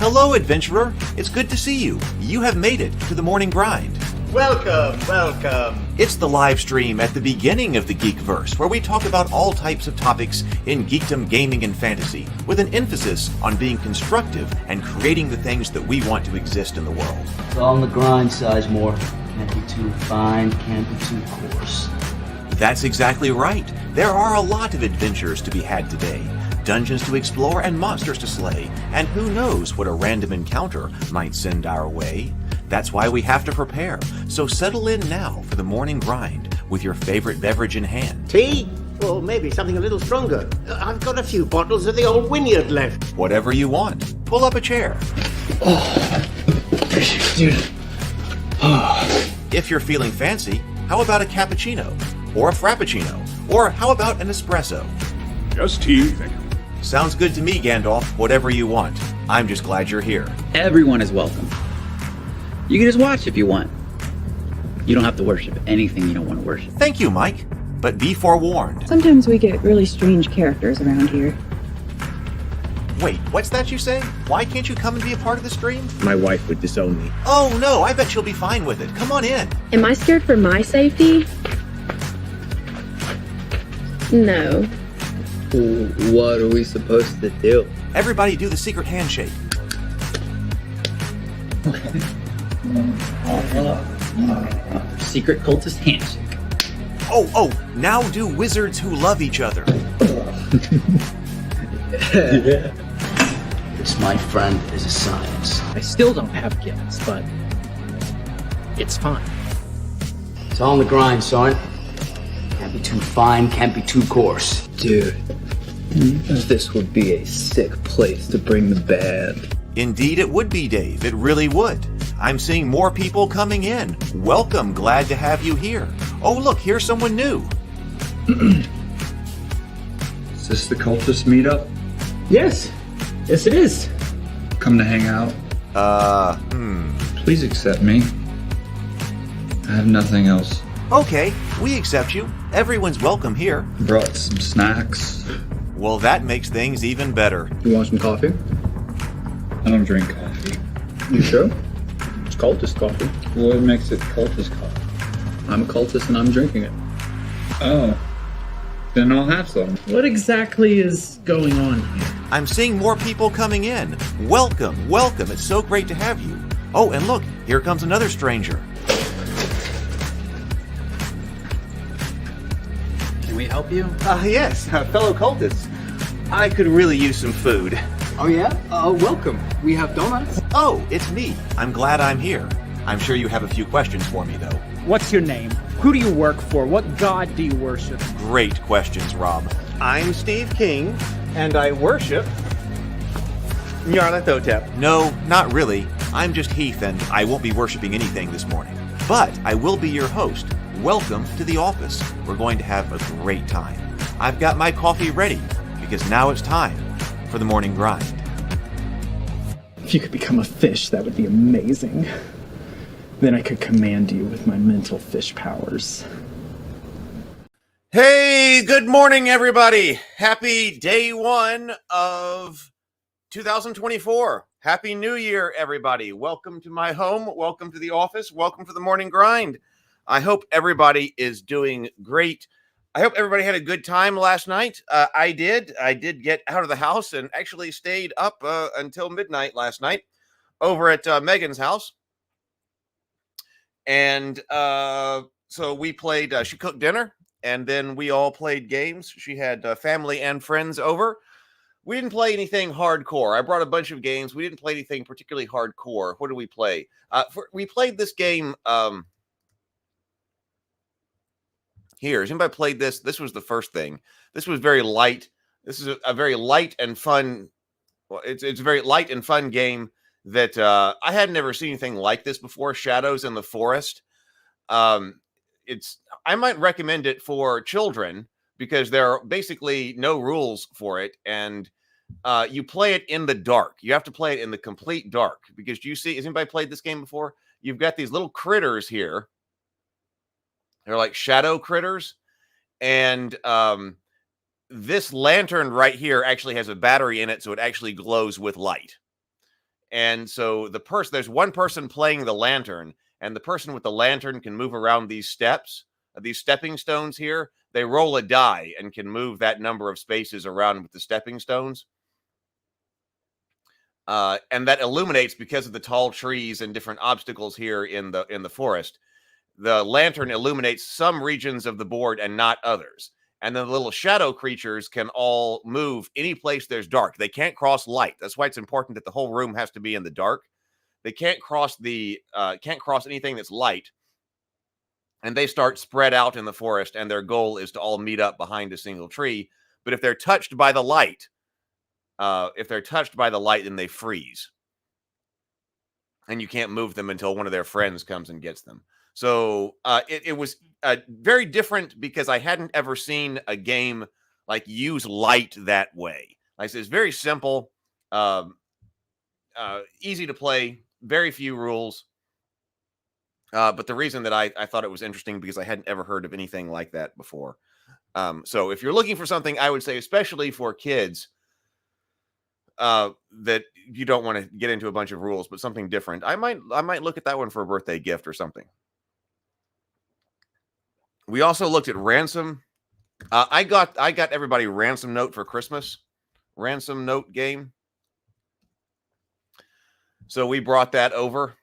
Hello, adventurer. It's good to see you. You have made it to the morning grind. Welcome, welcome. It's the live stream at the beginning of the Geekverse, where we talk about all types of topics in geekdom, gaming, and fantasy, with an emphasis on being constructive and creating the things that we want to exist in the world. It's all on the grind, Sizemore. Can't be too fine, can't be too coarse. That's exactly right. There are a lot of adventures to be had today. Dungeons to explore and monsters to slay, and who knows what a random encounter might send our way. That's why we have to prepare, so settle in now for the morning grind with your favorite beverage in hand. Tea? Or maybe something a little stronger. I've got a few bottles of the old Wynyard left. Whatever you want. Pull up a chair. Dude. If you're feeling fancy, how about a cappuccino? Or a frappuccino? Or how about an espresso? Just tea, thank you. Sounds good to me, Gandalf. Whatever you want. I'm just glad you're here. Everyone is welcome. You can just watch if you want. You don't have to worship anything you don't want to worship. Thank you, Mike. But be forewarned. Sometimes we get really strange characters around here. Wait, what's that you say? Why can't you come and be a part of the stream? My wife would disown me. Oh no, I bet she'll be fine with it. Come on in. Am I scared for my safety? No. What are we supposed to do? Everybody do the secret handshake. Secret cultist handshake. Oh, now do wizards who love each other. This, my friend, is a science. I still don't have gifts, but it's fine. It's all on the grind, son. Can't be too fine, can't be too coarse. Dude, this would be a sick place to bring the band. Indeed it would be, Dave. It really would. I'm seeing more people coming in. Welcome. Glad to have you here. Oh, look, here's someone new. Is this the cultist meetup? Yes it is. Come to hang out? Please accept me. I have nothing else. Okay, we accept you. Everyone's welcome here. Brought some snacks. Well, that makes things even better. You want some coffee? I don't drink coffee. You sure? It's cultist coffee. What makes it cultist coffee? I'm a cultist and I'm drinking it. Oh. Then I'll have some. What exactly is going on here? I'm seeing more people coming in. Welcome. It's so great to have you. Oh, and look, here comes another stranger. Can we help you? Yes, fellow cultists. I could really use some food. Oh yeah? Welcome. We have donuts. Oh, it's me. I'm glad I'm here. I'm sure you have a few questions for me, though. What's your name? Who do you work for? What god do you worship? Great questions, Rob. I'm Steve King, and I worship Nyarlathotep. No, not really. I'm just Heath, and I won't be worshiping anything this morning. But I will be your host. Welcome to the office. We're going to have a great time. I've got my coffee ready, because now it's time for the morning grind. If you could become a fish, that would be amazing. Then I could command you with my mental fish powers. Hey, good morning, everybody. Happy day one of 2024. Happy New Year, everybody. Welcome to my home. Welcome to the office. Welcome to the morning grind. I hope everybody is doing great. I hope everybody had a good time last night. I did. I did get out of the house and actually stayed up until midnight last night over at Megan's house. And so we played, she cooked dinner, and then we all played games. She had family and friends over. We didn't play anything hardcore. I brought a bunch of games. We didn't play anything particularly hardcore. What did we play? We played this game. Here, has anybody played this? This was the first thing. This was very light. This is a very light and fun. Well, it's a very light and fun game that I had never seen anything like this before. Shadows in the Forest. I might recommend it for children because there are basically no rules for it, and you play it in the dark. You have to play it in the complete dark because you see. Has anybody played this game before? You've got these little critters here. They're like shadow critters, and this lantern right here actually has a battery in it, so it actually glows with light. And so there's one person playing the lantern, and the person with the lantern can move around these stepping stones here. They roll a die and can move that number of spaces around with the stepping stones. And that illuminates, because of the tall trees and different obstacles here in the forest. The lantern illuminates some regions of the board and not others. And then the little shadow creatures can all move any place there's dark. They can't cross light. That's why it's important that the whole room has to be in the dark. They can't cross anything that's light. And they start spread out in the forest, and their goal is to all meet up behind a single tree. But if they're touched by the light, then they freeze. And you can't move them until one of their friends comes and gets them. So it was very different, because I hadn't ever seen a game like use light that way. Like I said, it's very simple, easy to play, very few rules. But the reason that I thought it was interesting, because I hadn't ever heard of anything like that before. So if you're looking for something, I would say, especially for kids, that you don't want to get into a bunch of rules, but something different, I might look at that one for a birthday gift or something. We also looked at Ransom. I got everybody Ransom Note for Christmas. Ransom Note game. So we brought that over.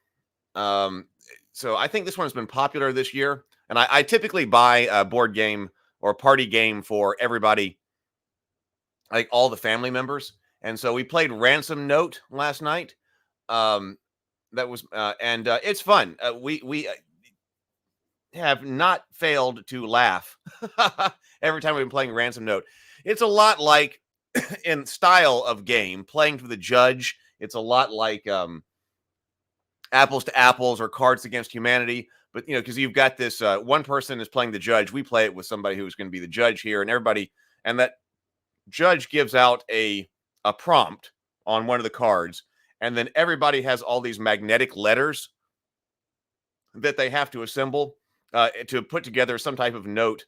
So I think this one's been popular this year. And I typically buy a board game or a party game for everybody, like all the family members. And so we played Ransom Note last night. It's fun. We have not failed to laugh every time we've been playing Ransom Note. It's a lot like, in style of game, playing for the judge. It's a lot like Apples to Apples or Cards Against Humanity. But, because you've got this one person is playing the judge. We play it with somebody who's going to be the judge here, and that judge gives out a prompt on one of the cards, and then everybody has all these magnetic letters that they have to assemble to put together some type of note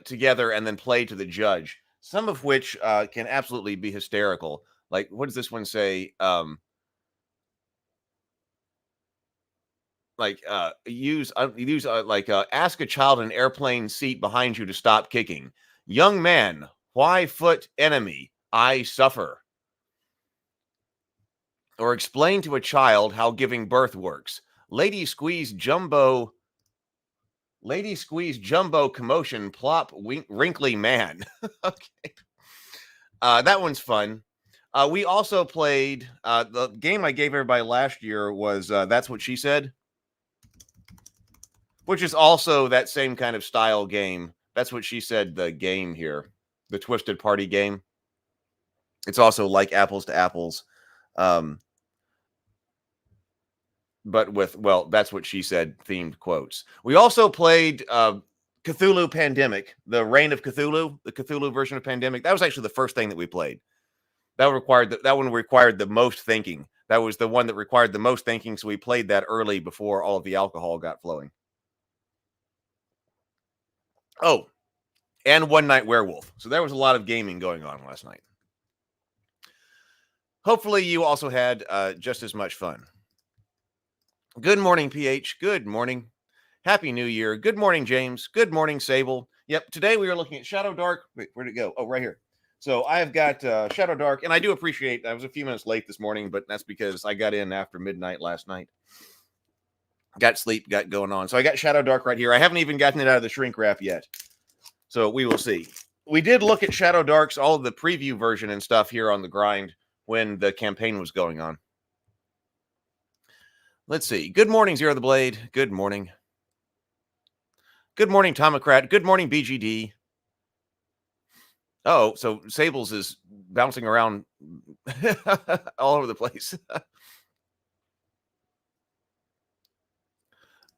together and then play to the judge, some of which can absolutely be hysterical. Like, what does this one say? Ask a child in an airplane seat behind you to stop kicking. Young man, why foot enemy? I suffer. Or explain to a child how giving birth works. Lady squeeze jumbo commotion, plop wrinkly man. Okay. That one's fun. We also played, the game I gave everybody last year was That's What She Said, which is also that same kind of style game. That's What She Said, the game here, the Twisted Party game. It's also like Apples to Apples, but with, That's What She Said themed quotes. We also played Cthulhu Pandemic, the Reign of Cthulhu, the Cthulhu version of Pandemic. That was actually the first thing that we played. That one required the most thinking. That was the one that required the most thinking, so we played that early before all of the alcohol got flowing. Oh, and One Night Werewolf. So there was a lot of gaming going on last night. Hopefully you also had just as much fun. Good morning, PH. Good morning. Happy New Year. Good morning, James. Good morning, Sable. Yep, today we are looking at Shadowdark. Wait, where'd it go? Oh, right here. So I have got Shadowdark, and I do appreciate, I was a few minutes late this morning, but that's because I got in after midnight last night. Got sleep, got going on. So I got Shadowdark right here. I haven't even gotten it out of the shrink wrap yet. So we will see. We did look at Shadowdark's, all of the preview version and stuff here on the grind when the campaign was going on. Let's see. Good morning, Zero the Blade. Good morning. Good morning, Tomocrat. Good morning, BGD. Oh, so Sables is bouncing around all over the place.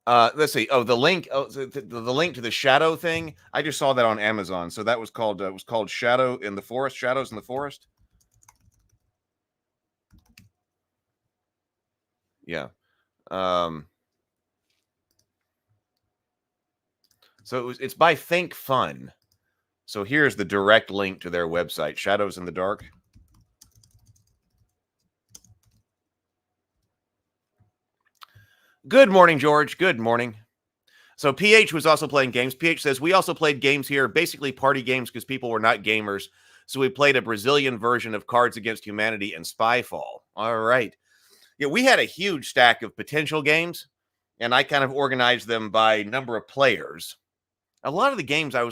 Let's see. Oh, the link. Oh, the link to the shadow thing. I just saw that on Amazon. So that was called. It was called Shadow in the Forest. Shadows in the Forest. Yeah. So it's by Think Fun. So here's the direct link to their website, Shadows in the Dark. Good morning, George. Good morning. So PH was also playing games. PH says, we also played games here, basically party games because people were not gamers. So we played a Brazilian version of Cards Against Humanity and Spyfall. All right. Yeah, we had a huge stack of potential games, and I kind of organized them by number of players. A lot of the games I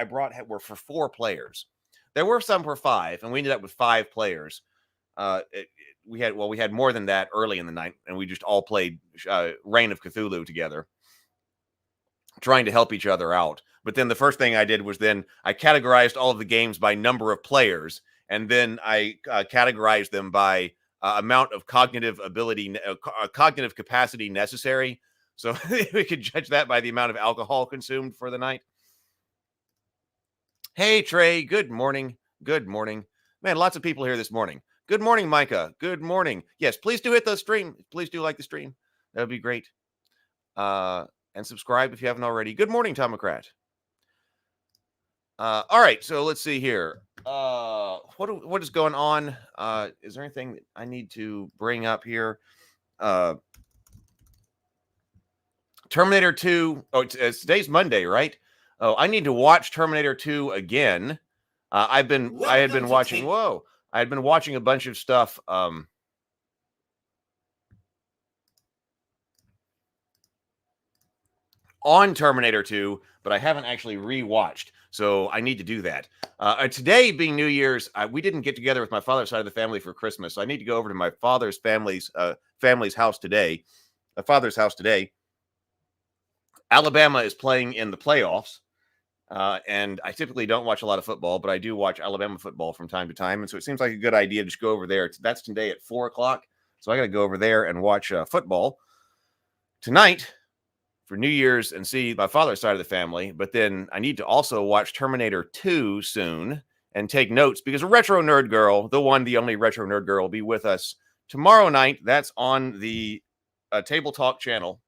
brought were for 4 players. There were some for 5, and we ended up with 5 players. We had more than that early in the night, and we just all played Reign of Cthulhu together, trying to help each other out. But then the first thing I did was then I categorized all of the games by number of players, and then I categorized them by amount of cognitive ability, cognitive capacity necessary. So we could judge that by the amount of alcohol consumed for the night. Hey, Trey. Good morning. Good morning. Man, lots of people here this morning. Good morning, Micah. Good morning. Yes, please do hit the stream. Please do like the stream. That would be great. And subscribe if you haven't already. Good morning, Tomocrat. All right, so let's see here. What is going on? Is there anything that I need to bring up here? Terminator 2. Oh, today's Monday, right? Oh, I need to watch Terminator 2 again. I had been watching. Whoa, I had been watching a bunch of stuff. On Terminator 2, but I haven't actually rewatched, so I need to do that. Today being New Year's, we didn't get together with my father's side of the family for Christmas, so I need to go over to my father's family's house today. My father's house today. Alabama is playing in the playoffs, and I typically don't watch a lot of football, but I do watch Alabama football from time to time, and so it seems like a good idea to just go over there. That's today at 4:00, so I got to go over there and watch football tonight for New Year's and see my father's side of the family. But then I need to also watch Terminator 2 soon and take notes because Retro Nerd Girl, the one, the only Retro Nerd Girl, will be with us tomorrow night. That's on the Table Talk channel.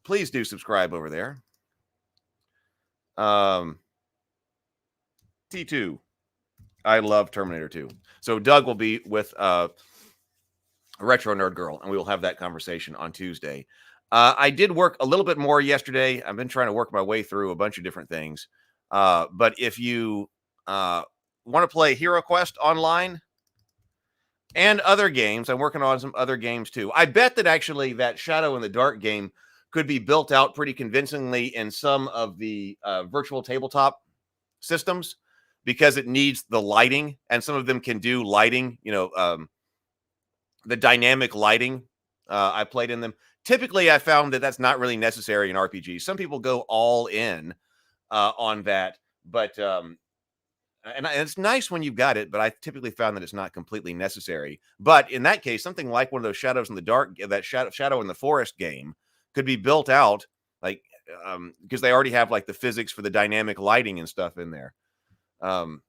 Please do subscribe over there. T2. I love Terminator 2. So Doug will be with Retro Nerd Girl, and we will have that conversation on Tuesday. I did work a little bit more yesterday. I've been trying to work my way through a bunch of different things. But if you want to play Hero Quest online and other games, I'm working on some other games too. I bet that actually that Shadow in the Dark game could be built out pretty convincingly in some of the virtual tabletop systems because it needs the lighting, and some of them can do lighting, the dynamic lighting. I played in them. Typically, I found that that's not really necessary in RPGs. Some people go all in on that, but and it's nice when you've got it. But I typically found that it's not completely necessary. But in that case, something like one of those Shadows in the Dark, that Shadow in the Forest game, could be built out like because they already have like the physics for the dynamic lighting and stuff in there. But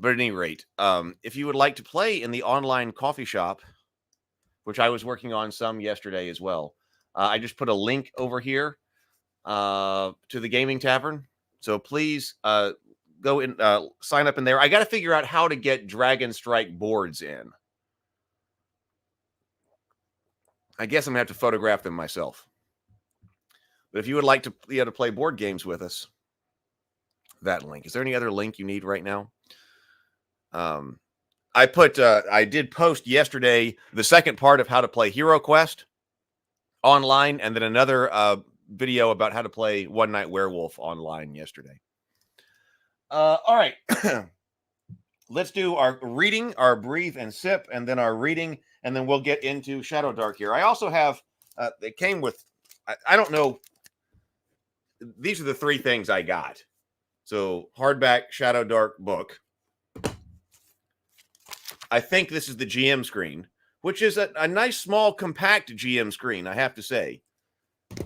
at any rate, if you would like to play in the online coffee shop, which I was working on some yesterday as well. I just put a link over here to the gaming tavern. So please go and sign up in there. I got to figure out how to get Dragon Strike boards in. I guess I'm going to have to photograph them myself. But if you would like to, to play board games with us, that link. Is there any other link you need right now? I did post yesterday the second part of how to play Hero Quest online, and then another video about how to play One Night Werewolf online yesterday. All right. Let's do our reading, our breathe and sip, and then our reading, and then we'll get into Shadowdark here. I also have, they came with, I don't know, these are the 3 things I got. So, hardback Shadowdark book. I think this is the GM screen, which is a nice, small, compact GM screen, I have to say.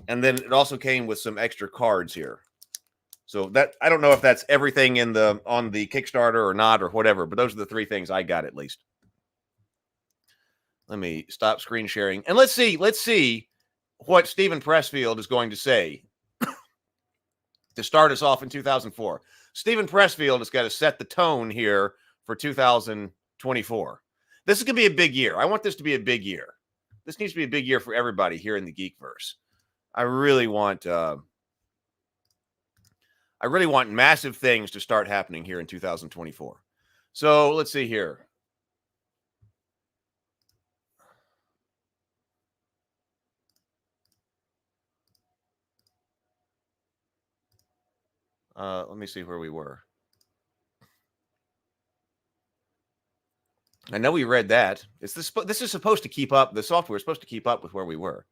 And then it also came with some extra cards here. So that, I don't know if that's everything on the Kickstarter or not or whatever, but those are the 3 things I got at least. Let me stop screen sharing. And let's see what Stephen Pressfield is going to say to start us off in 2004. Stephen Pressfield has got to set the tone here for 2024. This is going to be a big year. I want this to be a big year. this needs to be a big year for everybody here in the Geekverse. I really want massive things to start happening here in 2024. So let's see here. Let me see where we were. I know we read that. This is supposed to keep up. The software is supposed to keep up with where we were.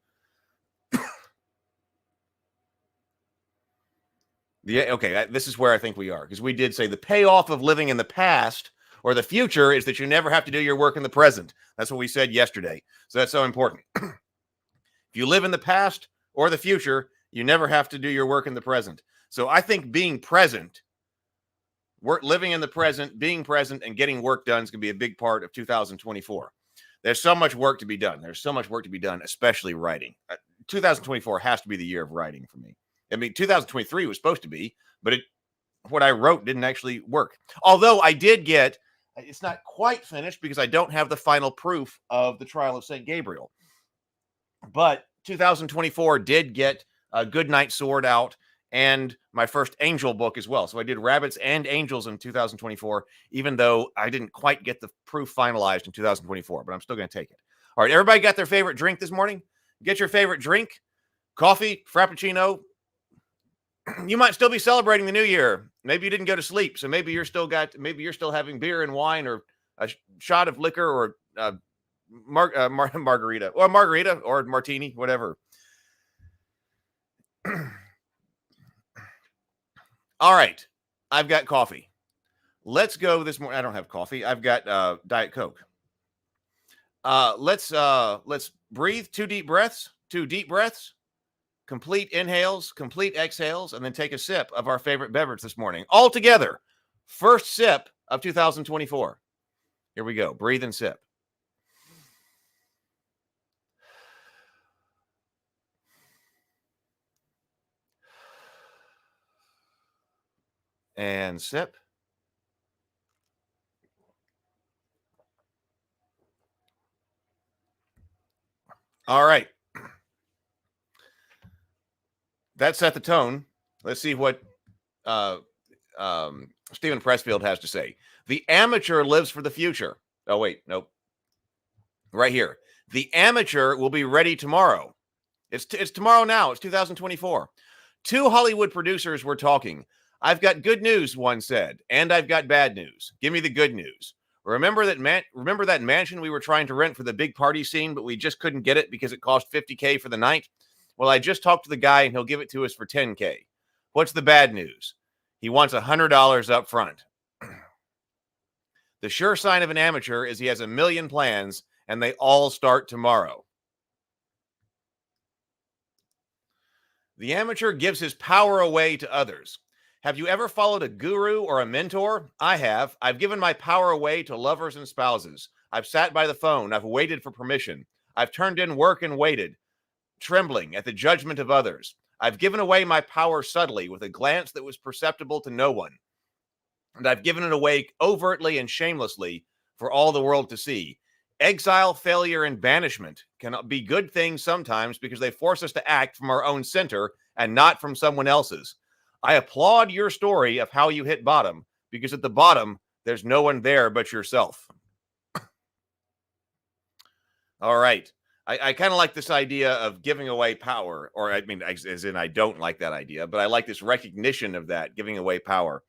Okay, this is where I think we are, because we did say the payoff of living in the past or the future is that you never have to do your work in the present. That's what we said yesterday. So that's so important. If you live in the past or the future, you never have to do your work in the present. So I think being present, living in the present, being present, and getting work done is going to be a big part of 2024. There's so much work to be done. There's so much work to be done, especially writing. 2024 has to be the year of writing for me. I mean, 2023 was supposed to be, but what I wrote didn't actually work. Although I did get, it's not quite finished because I don't have the final proof of the Trial of St. Gabriel. But 2024 did get a Goodnight Sword out and my first angel book as well. So I did rabbits and angels in 2024, even though I didn't quite get the proof finalized in 2024, but I'm still going to take it. All right, everybody got their favorite drink this morning? Get your favorite drink, coffee, frappuccino. You might still be celebrating the new year. Maybe you didn't go to sleep, so maybe you're still having beer and wine or a shot of liquor or margarita or martini, whatever. All right, I've got coffee. Let's go this morning. I don't have coffee. I've got Diet Coke. Let's breathe 2 deep breaths. Complete inhales, complete exhales, and then take a sip of our favorite beverage this morning. All together, first sip of 2024. Here we go. Breathe and sip. And sip. All right. That set the tone. Let's see what Stephen Pressfield has to say. The amateur lives for the future. Oh, wait. Nope. Right here. The amateur will be ready tomorrow. It's tomorrow now. It's 2024. 2 Hollywood producers were talking. I've got good news, one said, and I've got bad news. Give me the good news. Remember that mansion we were trying to rent for the big party scene, but we just couldn't get it because it cost $50K for the night? Well, I just talked to the guy and he'll give it to us for $10K. What's the bad news? He wants $100 up front. The sure sign of an amateur is he has a million plans and they all start tomorrow. The amateur gives his power away to others. Have you ever followed a guru or a mentor? I have. I've given my power away to lovers and spouses. I've sat by the phone. I've waited for permission. I've turned in work and waited, trembling at the judgment of others. I've given away my power subtly with a glance that was perceptible to no one. And I've given it away overtly and shamelessly for all the world to see. Exile, failure, and banishment can be good things sometimes because they force us to act from our own center and not from someone else's. I applaud your story of how you hit bottom because at the bottom, there's no one there but yourself. All right. I kind of like this idea of giving away power, or I mean, as in I don't like that idea, but I like this recognition of that, giving away power.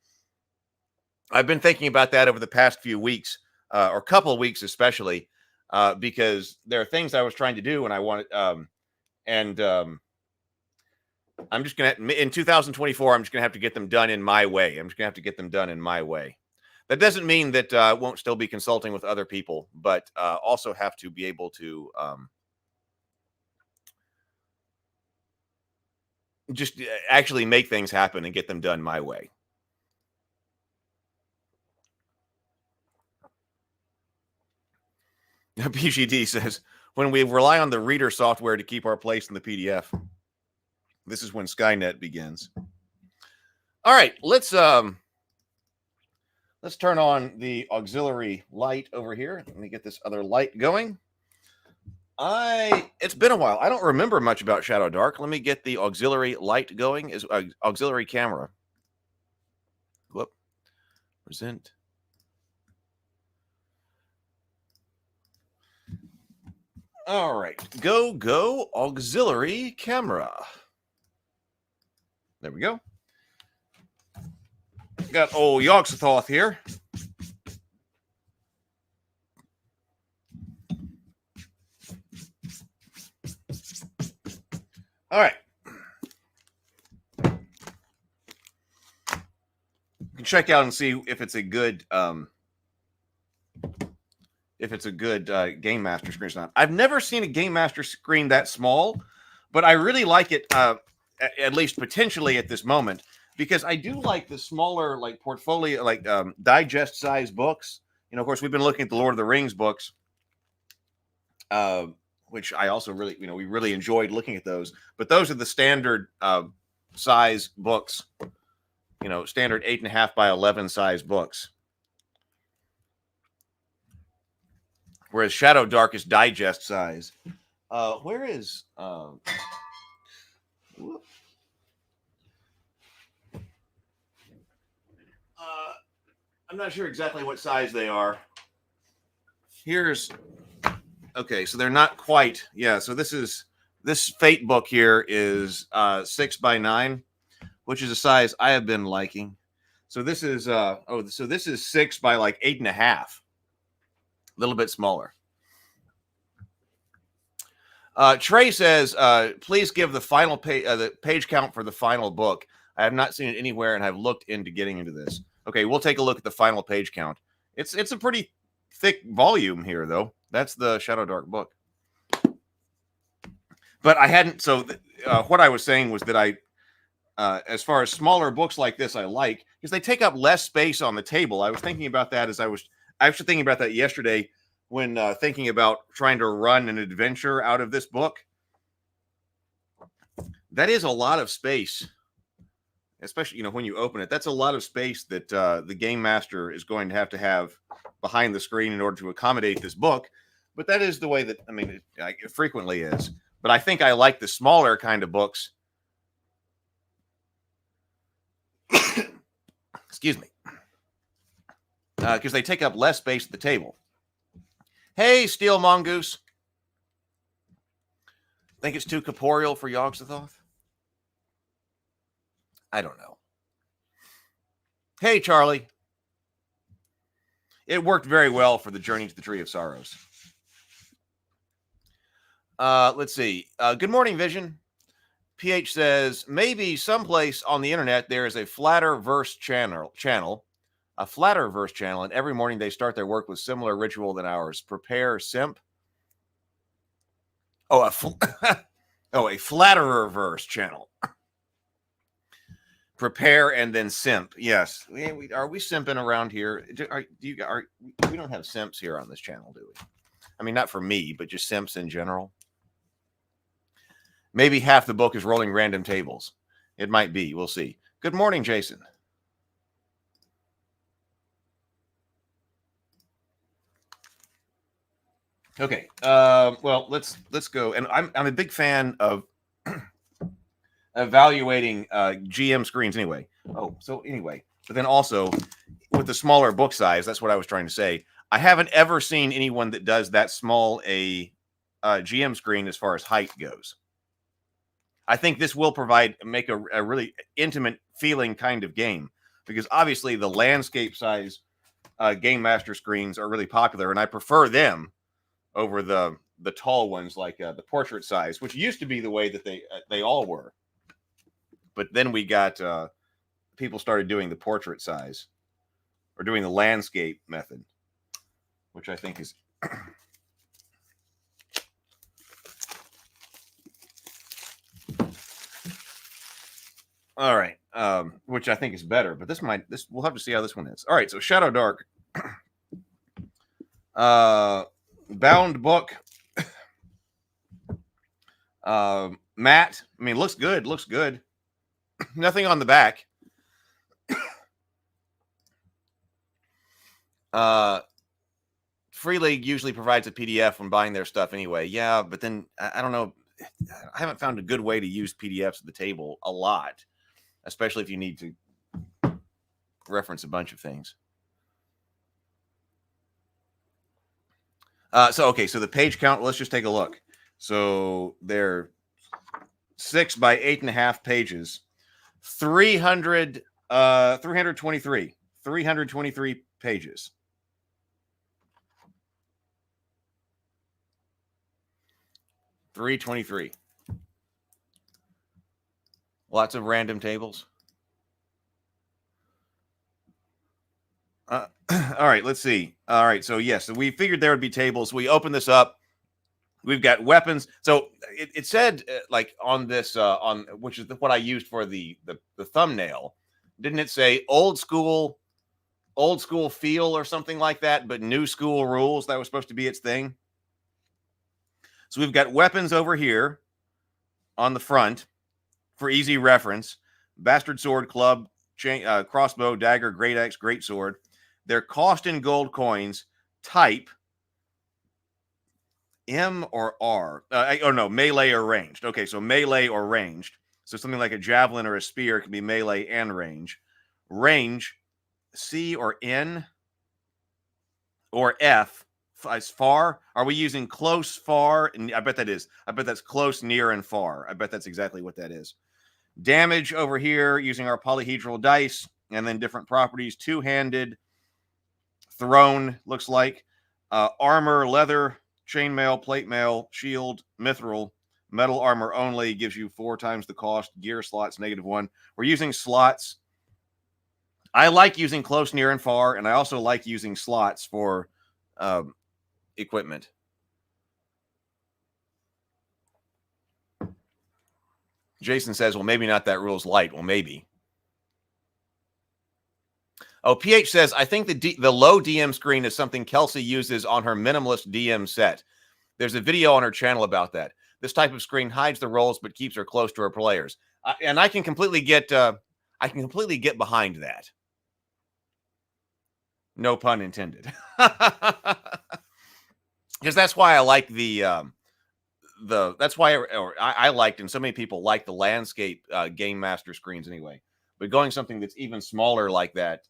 I've been thinking about that over the past few weeks, or couple of weeks especially, because there are things I was trying to do and I wanted, I'm just going to, in 2024, I'm just going to have to get them done in my way. I'm just going to have to get them done in my way. That doesn't mean that I won't still be consulting with other people, but also have to be able to just actually make things happen and get them done my way. PGD says, when we rely on the reader software to keep our place in the PDF, this is when Skynet begins. All right, let's turn on the auxiliary light over here. Let me get this other light going. It's been a while. I don't remember much about Shadowdark. Let me get the auxiliary light going. Is auxiliary camera. Whoop. Present. All right. Go auxiliary camera. There we go. Got old Yogg-Sothoth here. All right. You can check out and see if it's a good Game Master screen or not. I've never seen a Game Master screen that small, but I really like it, at least potentially at this moment, because I do like the smaller, like portfolio, like digest size books. You know, of course, we've been looking at the Lord of the Rings books, which I also really, we really enjoyed looking at those. But those are the standard size books, standard 8.5 by 11 size books. Whereas Shadowdark is digest size. Where is... I'm not sure exactly what size they are. Here's... Okay, so they're not quite... Yeah, so this Fate book here is 6 by 9, which is a size I have been liking. So this is... so this is 6 by like 8.5. A little bit smaller. Trey says, please give the final the page count for the final book. I have not seen it anywhere, and I've looked into getting into this. Okay, we'll take a look at the final page count. It's a pretty thick volume here, though. That's the Shadowdark book. But I hadn't. So what I was saying was that as far as smaller books like this, I like because they take up less space on the table. I was thinking about that I was actually thinking about that yesterday when thinking about trying to run an adventure out of this book. That is a lot of space, especially, when you open it. That's a lot of space that the Game Master is going to have behind the screen in order to accommodate this book. But that is the way that, it frequently is. But I think I like the smaller kind of books. Excuse me. Because they take up less space at the table. Hey, Steel Mongoose. Think it's too corporeal for Yogg-Sothoth? I don't know. Hey, Charlie. It worked very well for the Journey to the Tree of Sorrows. Let's see. Good morning, Vision. PH says, maybe someplace on the internet there is a Flatterverse channel. A Flatterverse channel, and every morning they start their work with similar ritual than ours. Prepare simp. Oh, a Flattererverse channel. Prepare and then simp. Yes. Are we simping around here? We don't have simps here on this channel, do we? Not for me, but just simps in general. Maybe half the book is rolling random tables. It might be. We'll see. Good morning, Jason. Okay. Well, let's go. And I'm a big fan of evaluating GM screens anyway. But then also with the smaller book size, that's what I was trying to say. I haven't ever seen anyone that does that small a GM screen as far as height goes. I think this will make a really intimate feeling kind of game, because obviously the landscape size Game Master screens are really popular, and I prefer them over the tall ones like the portrait size, which used to be the way that they all were. But then we got people started doing the portrait size, or doing the landscape method, which I think is all right. Which I think is better, but we'll have to see how this one is. All right, so Shadowdark, bound book, matte. Looks good. Nothing on the back. Free League usually provides a PDF when buying their stuff anyway. Yeah, but then I don't know. I haven't found a good way to use PDFs at the table a lot, especially if you need to reference a bunch of things. So the page count, let's just take a look. So they're 6 by 8.5 pages, 323 pages. $323. Lots of random tables. All right, let's see. All right, so yes, so we figured there would be tables. We open this up. We've got weapons. So it said like on this on which is what I used for the thumbnail. Didn't it say old school feel or something like that, but new school rules? That was supposed to be its thing. So we've got weapons over here on the front for easy reference. Bastard sword, club, crossbow, dagger, great axe, great sword. Their cost in gold coins, type M or R. Melee or ranged. Okay, so melee or ranged. So something like a javelin or a spear can be melee and range. Range, C or N or F. As far, are we using close, far? And I bet that is. I bet that's close, near, and far. I bet that's exactly what that is. Damage over here using our polyhedral dice, and then different properties. Two-handed, thrown, looks like. Armor, leather, chainmail, plate mail, shield, mithril. Metal armor only gives you 4 times the cost. Gear slots, -1. We're using slots. I like using close, near, and far, and I also like using slots for equipment. Jason says, well, maybe not that rule's light. Well, maybe. Oh, PH says, I think the low DM screen is something Kelsey uses on her minimalist DM set. There's a video on her channel about that. This type of screen hides the rolls but keeps her close to her players. And I can completely get behind that. No pun intended. Because that's why I like I liked, and so many people like the landscape game master screens anyway. But going something that's even smaller like that,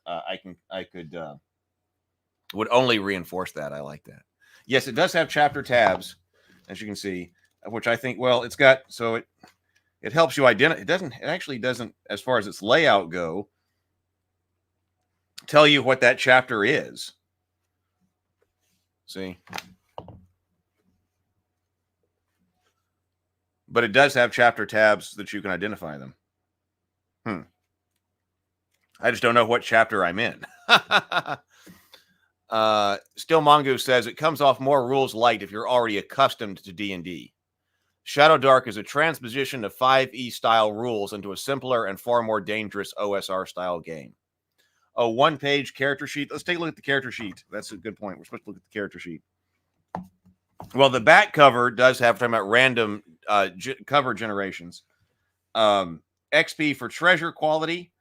would only reinforce that. I like that. Yes, it does have chapter tabs, as you can see, which I think, well, it's got, so it helps you identify. It actually doesn't, as far as its layout go, tell you what that chapter is. See? But it does have chapter tabs that you can identify them. I just don't know what chapter I'm in. Still Mongoose says it comes off more rules light if you're already accustomed to D&D. Shadowdark is a transposition of 5e style rules into a simpler and far more dangerous OSR style game. A one-page character sheet. Let's take a look at the character sheet. That's a good point. We're supposed to look at the character sheet. Well, the back cover does have, talking about random cover generations. XP for treasure quality.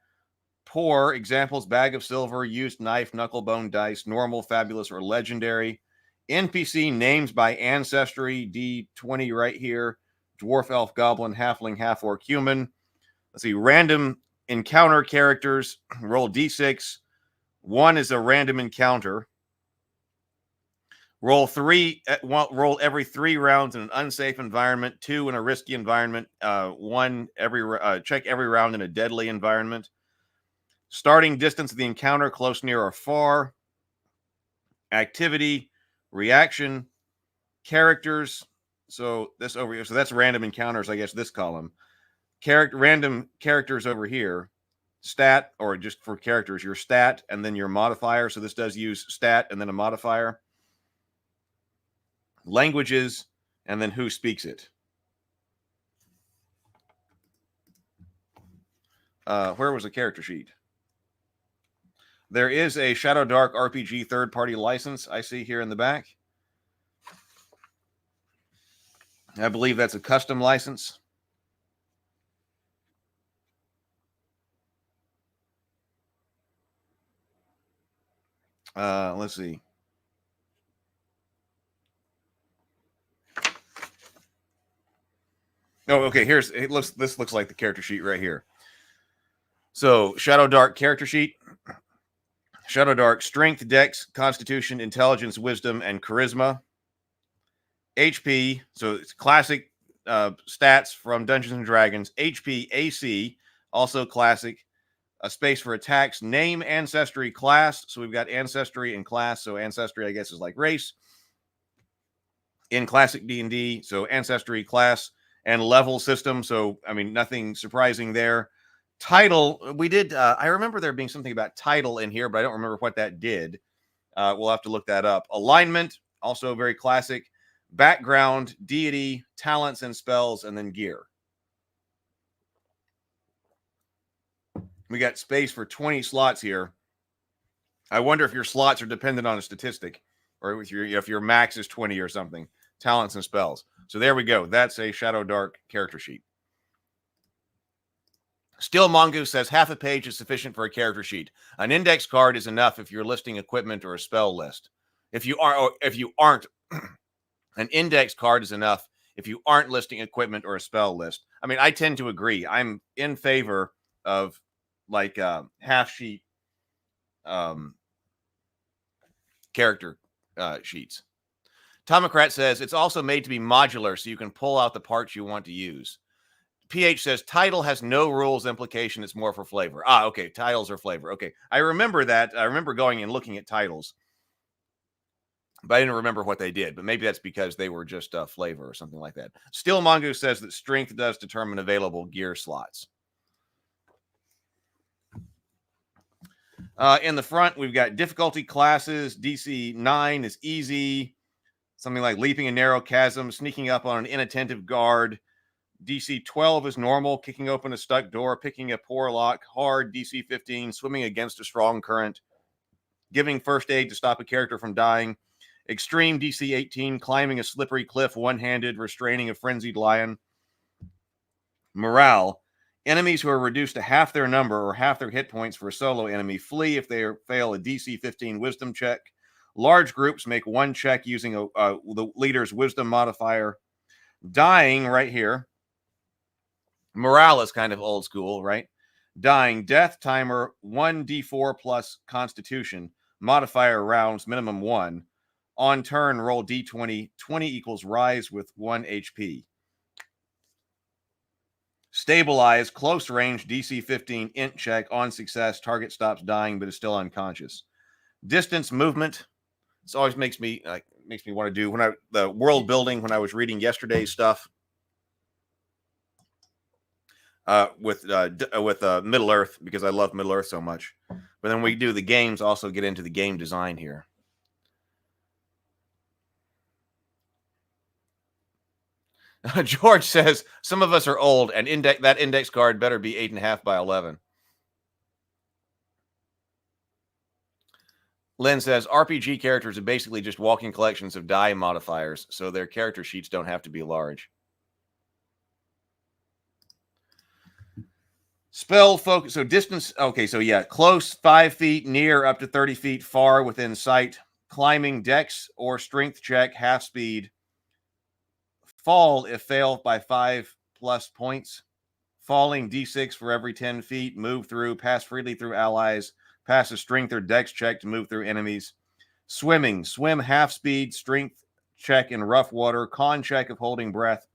Poor examples: bag of silver, used knife, knucklebone dice, normal, fabulous, or legendary. NPC names by ancestry, D20 right here. Dwarf, elf, goblin, halfling, half-orc, human. Let's see, random encounter characters. Roll D6. 1 is a random encounter. Roll every 3 rounds in an unsafe environment, 2 in a risky environment, 1 check every round in a deadly environment. Starting distance of the encounter, close, near, or far. Activity, reaction, characters. So this over here, so that's random encounters, I guess, this column. Random characters over here. Stat, or just for characters, your stat and then your modifier. So this does use stat and then a modifier. Languages, and then who speaks it. Where was the character sheet? There is a Shadowdark RPG third-party license I see here in the back. I believe that's a custom license. Let's see. Oh, okay. This looks like the character sheet right here. So Shadowdark character sheet. Shadowdark strength, dex, constitution, intelligence, wisdom, and charisma. HP. So it's classic stats from Dungeons and Dragons. HP, AC, also classic. A space for attacks. Name, ancestry, class. So we've got ancestry and class. So ancestry, I guess, is like race in classic D&D. So ancestry, class, and level system. So, I mean, nothing surprising there. Title, we did, I remember there being something about title in here, but I don't remember what that did. We'll have to look that up. Alignment, also very classic. Background, deity, talents and spells, and then gear. We got space for 20 slots here. I wonder if your slots are dependent on a statistic, or if your max is 20 or something. Talents and spells. So there we go. That's a Shadowdark character sheet. Still Mongoose says half a page is sufficient for a character sheet. An index card is enough if you're listing equipment or a spell list. If you aren't, an index card is enough if you aren't listing equipment or a spell list. I mean, I tend to agree. I'm in favor of like half sheet character sheets. Tomocrat says it's also made to be modular so you can pull out the parts you want to use. PH says title has no rules implication. It's more for flavor. Okay. Titles are flavor. Okay. I remember that. I remember going and looking at titles, but I didn't remember what they did. But maybe that's because they were just flavor or something like that. Still Mongoose says that strength does determine available gear slots. In the front, we've got difficulty classes. DC 9 is easy. Something like leaping a narrow chasm, sneaking up on an inattentive guard. DC 12 is normal, kicking open a stuck door, picking a poor lock. Hard, DC 15, swimming against a strong current. Giving first aid to stop a character from dying. Extreme, DC 18, climbing a slippery cliff one-handed, restraining a frenzied lion. Morale, enemies who are reduced to half their number or half their hit points for a solo enemy flee if they fail a DC 15 wisdom check. Large groups make one check using the leader's wisdom modifier. Dying, right here. Morale is kind of old school, right? Dying, death timer, 1d4 plus constitution. Modifier rounds, minimum 1. On turn, roll d20. 20 equals rise with 1 HP. Stabilize, close range, DC 15, int check. On success, target stops dying but is still unconscious. Distance movement. This always makes me want to do the world building when I was reading yesterday's stuff. With Middle Earth, because I love Middle Earth so much. But then we do the games, also get into the game design here. George says, some of us are old, and that index card better be 8.5 by 11. Lynn says, RPG characters are basically just walking collections of die modifiers, so their character sheets don't have to be large. Spell focus. So distance. Okay. So yeah, close 5 feet, near up to 30 feet, far within sight. Climbing, dex or strength check, half speed. Fall if fail by 5+ points. Falling, d6 for every 10 feet. Move through, pass freely through allies. Pass a strength or dex check to move through enemies. Swimming, swim half speed, strength check in rough water. Con check of holding breath.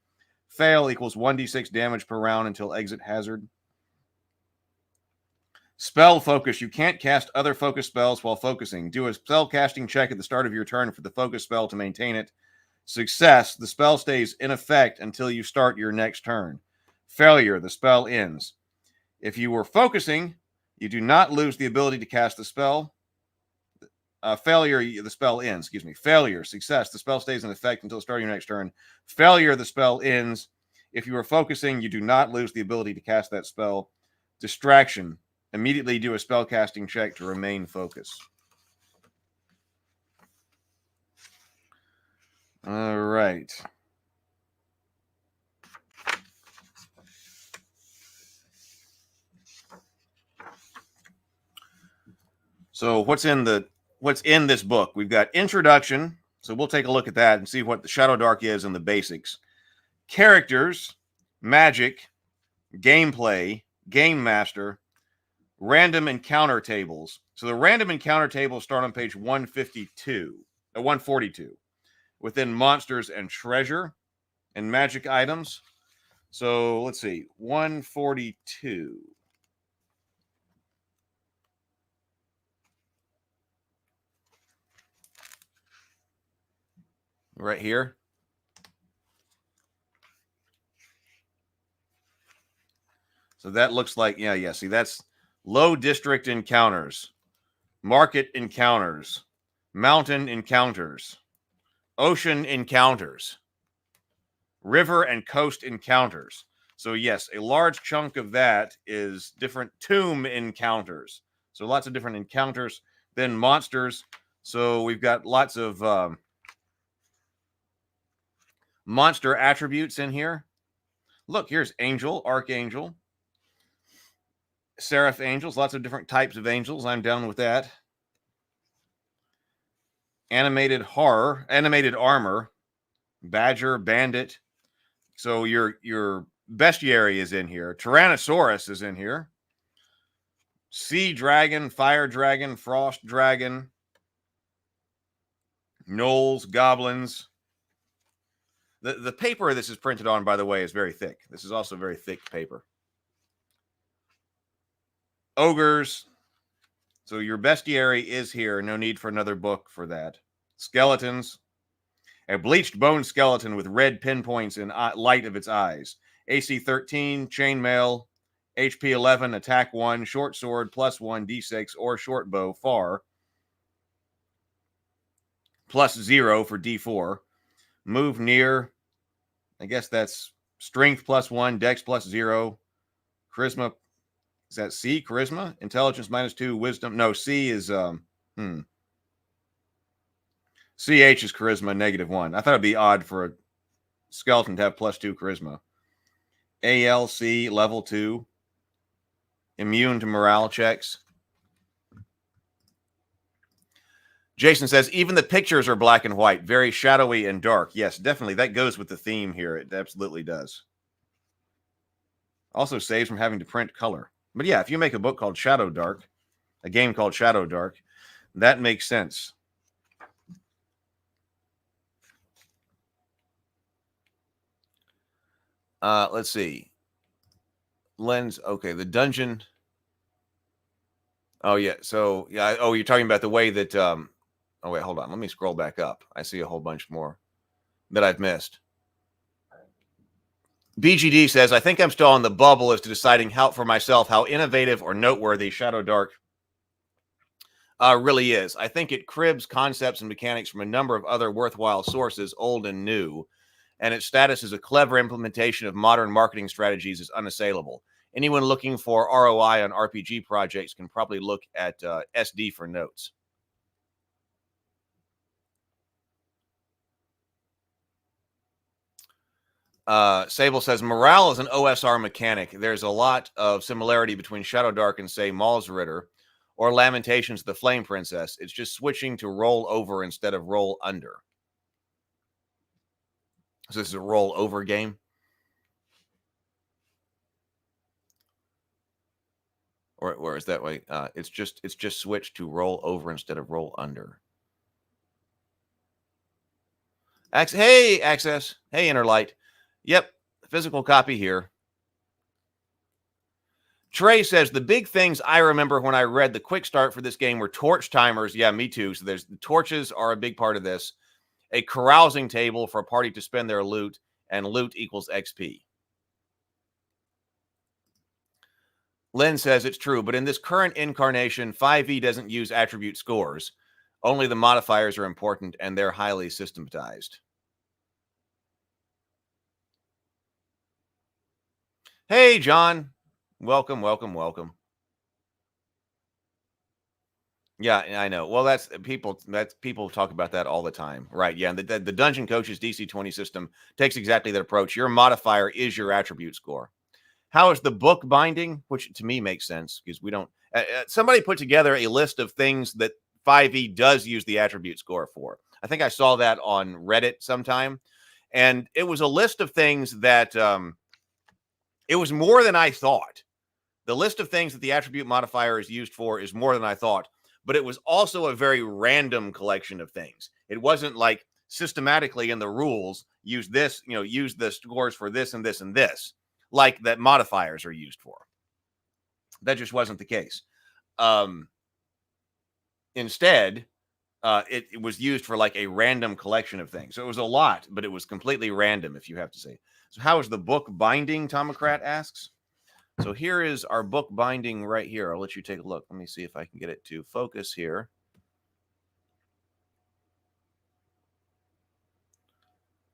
Fail equals 1d6 damage per round until exit hazard. Spell focus. You can't cast other focus spells while focusing. Do a spell casting check at the start of your turn for the focus spell to maintain it. Success. The spell stays in effect until you start your next turn. Failure. The spell ends. If you were focusing, you do not lose the ability to cast the spell. Failure. The spell ends. Excuse me. Failure. Success. The spell stays in effect until starting your next turn. Failure. The spell ends. If you are focusing, you do not lose the ability to cast that spell. Distraction. Immediately do a spell casting check to remain focused. All right. So what's in this book? We've got introduction. So we'll take a look at that and see what the Shadowdark is and the basics. Characters, magic, gameplay, game master, random encounter tables. So the random encounter tables start on page 142, within monsters and treasure and magic items. So let's see, 142. Right here. So that looks like, yeah. See, that's low district encounters, market encounters, mountain encounters, ocean encounters, river and coast encounters. So yes, a large chunk of that is different tomb encounters. So lots of different encounters. Then monsters. So we've got lots of monster attributes in here. Look, here's angel, archangel, seraph angels, lots of different types of angels. I'm down with that. Animated horror, animated armor, badger, bandit. So your bestiary is in here. Tyrannosaurus is in here. Sea dragon, fire dragon, frost dragon, gnolls, goblins. The paper this is printed on, by the way, is very thick. This is also very thick paper. Ogres. So your bestiary is here. No need for another book for that. Skeletons. A bleached bone skeleton with red pinpoints in light of its eyes. AC 13, chainmail, HP 11, attack 1, short sword, +1, D6, or short bow, far. +0 for D4. Move near. I guess that's strength +1, dex +0. Charisma. Is that C? Charisma? Intelligence -2, wisdom. No, C is CH is charisma -1. I thought it'd be odd for a skeleton to have +2 charisma. ALC level 2. Immune to morale checks. Jason says, even the pictures are black and white, very shadowy and dark. Yes, definitely. That goes with the theme here. It absolutely does. Also saves from having to print color. But yeah, if you make a book called Shadowdark, a game called Shadowdark, that makes sense. Let's see. Lens. Okay, the dungeon. Oh, yeah. So, yeah. Oh, you're talking about the way that... oh, wait, hold on. Let me scroll back up. I see a whole bunch more that I've missed. BGD says, I think I'm still on the bubble as to deciding for myself how innovative or noteworthy Shadowdark really is. I think it cribs concepts and mechanics from a number of other worthwhile sources, old and new, and its status as a clever implementation of modern marketing strategies is unassailable. Anyone looking for ROI on RPG projects can probably look at SD for notes. Sable says, morale is an OSR mechanic. There's a lot of similarity between Shadowdark and, say, Malsritter or Lamentations of the Flame Princess. It's just switching to roll over instead of roll under. So this is a roll over game. Or is that way? It's just switched to roll over instead of roll under. Hey, Access. Hey, Innerlight. Yep, physical copy here. Trey says, the big things I remember when I read the quick start for this game were torch timers. Yeah, me too. So the torches are a big part of this. A carousing table for a party to spend their loot, and loot equals XP. Lynn says it's true, but in this current incarnation, 5e doesn't use attribute scores. Only the modifiers are important, and they're highly systematized. Hey, John. Welcome, welcome, welcome. Yeah, I know. Well, that's people talk about that all the time. Right, yeah. The Dungeon Coach's DC-20 system takes exactly that approach. Your modifier is your attribute score. How is the book binding? Which to me makes sense because we don't... somebody put together a list of things that 5e does use the attribute score for. I think I saw that on Reddit sometime. And it was a list of things that It was more than I thought. The list of things that the attribute modifier is used for is more than I thought, but it was also a very random collection of things. It wasn't like systematically in the rules, use this, use the scores for this and this and this, like that modifiers are used for. That just wasn't the case. Instead, it was used for like a random collection of things. So it was a lot, but it was completely random, if you have to say. So how is the book binding, Tomocrat asks. So here is our book binding right here. I'll let you take a look. Let me see if I can get it to focus here.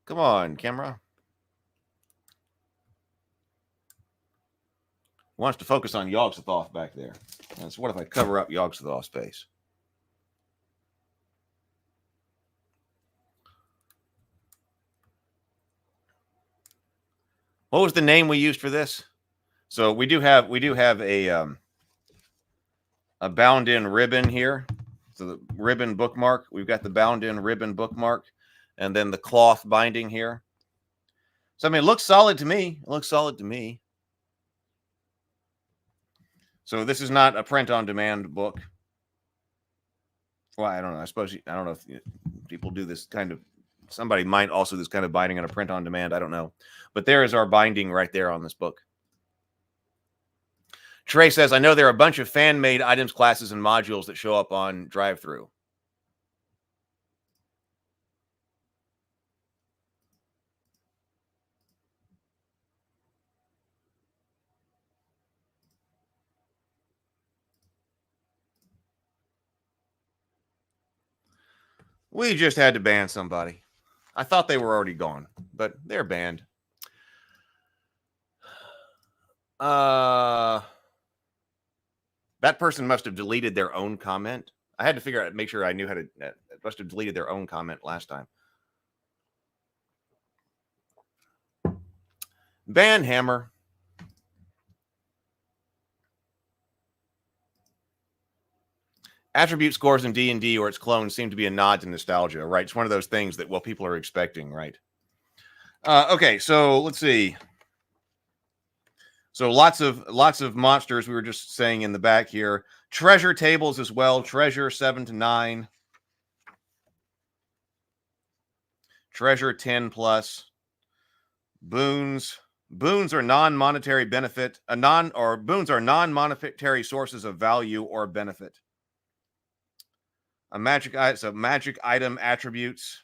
Come on, camera. Wants to focus on Yogg-Sothoth back there. And so what if I cover up Yogg-Sothoth's face? What was the name we used for this? So we do have a bound-in ribbon here. So the ribbon bookmark. We've got the bound-in ribbon bookmark, and then the cloth binding here. So I mean, it looks solid to me. It looks solid to me. So this is not a print-on-demand book. Well, I don't know. I don't know if people do this kind of. Somebody might also do this kind of binding on a print-on-demand. I don't know. But there is our binding right there on this book. Trey says, I know there are a bunch of fan-made items, classes, and modules that show up on drive-thru. We just had to ban somebody. I thought they were already gone, but they're banned. That person must have deleted their own comment. I had to figure out, make sure I knew how to. Must have deleted their own comment last time. Ban Hammer. Attribute scores in D&D or its clones seem to be a nod to nostalgia, right? It's one of those things that, well, people are expecting, right? Okay, so let's see. So lots of monsters we were just saying in the back here. Treasure tables as well. Treasure 7 to 9. Treasure 10 plus. Boons. Boons are non-monetary benefit. Boons are non-monetary sources of value or benefit. Magic item attributes.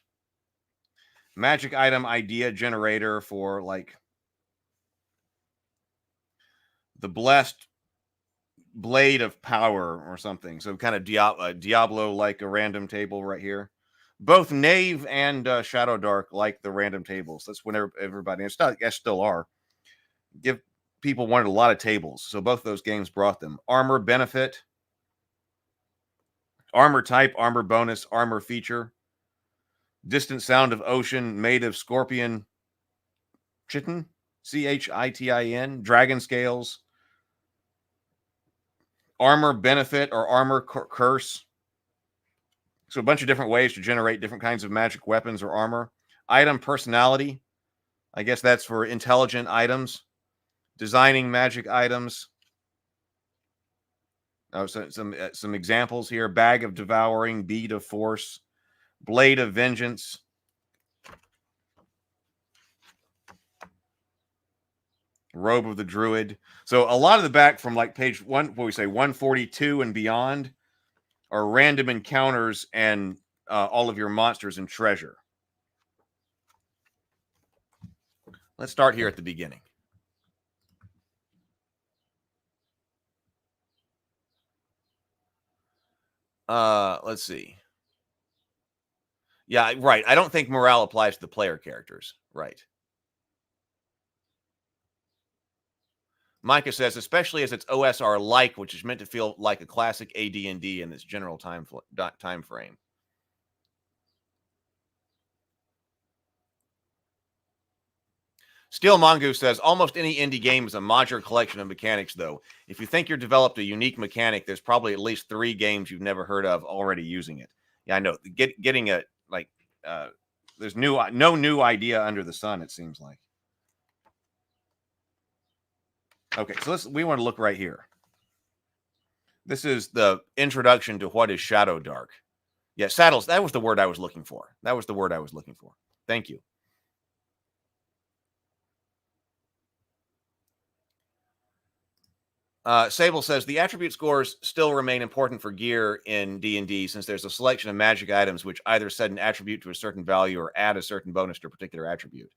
Magic item idea generator for like the blessed blade of power or something. So kind of Diablo like a random table right here. Both Knave and Shadowdark like the random tables. That's whenever everybody, and still are. People wanted a lot of tables. So both those games brought them. Armor benefit. Armor type, armor bonus, armor feature. Distant sound of ocean made of scorpion chitin, Chitin, dragon scales. Armor benefit or armor curse. So a bunch of different ways to generate different kinds of magic weapons or armor. Item personality. I guess that's for intelligent items. Designing magic items. So some examples here. Bag of devouring, bead of force, blade of vengeance. Robe of the druid. So a lot of the back from like page 142 and beyond are random encounters and all of your monsters and treasure. Let's start here at the beginning. Let's see. Yeah, right. I don't think morale applies to the player characters. Right. Micah says, especially as it's OSR-like, which is meant to feel like a classic AD&D in its general time frame. Steel Mongoose says, almost any indie game is a modular collection of mechanics, though. If you think you've developed a unique mechanic, there's probably at least 3 games you've never heard of already using it. Yeah, I know. Getting a, like, there's no new idea under the sun, it seems like. Okay, so we want to look right here. This is the introduction to what is Shadowdark. Yeah, saddles. That was the word I was looking for. Thank you. Sable says the attribute scores still remain important for gear in D&D since there's a selection of magic items which either set an attribute to a certain value or add a certain bonus to a particular attribute.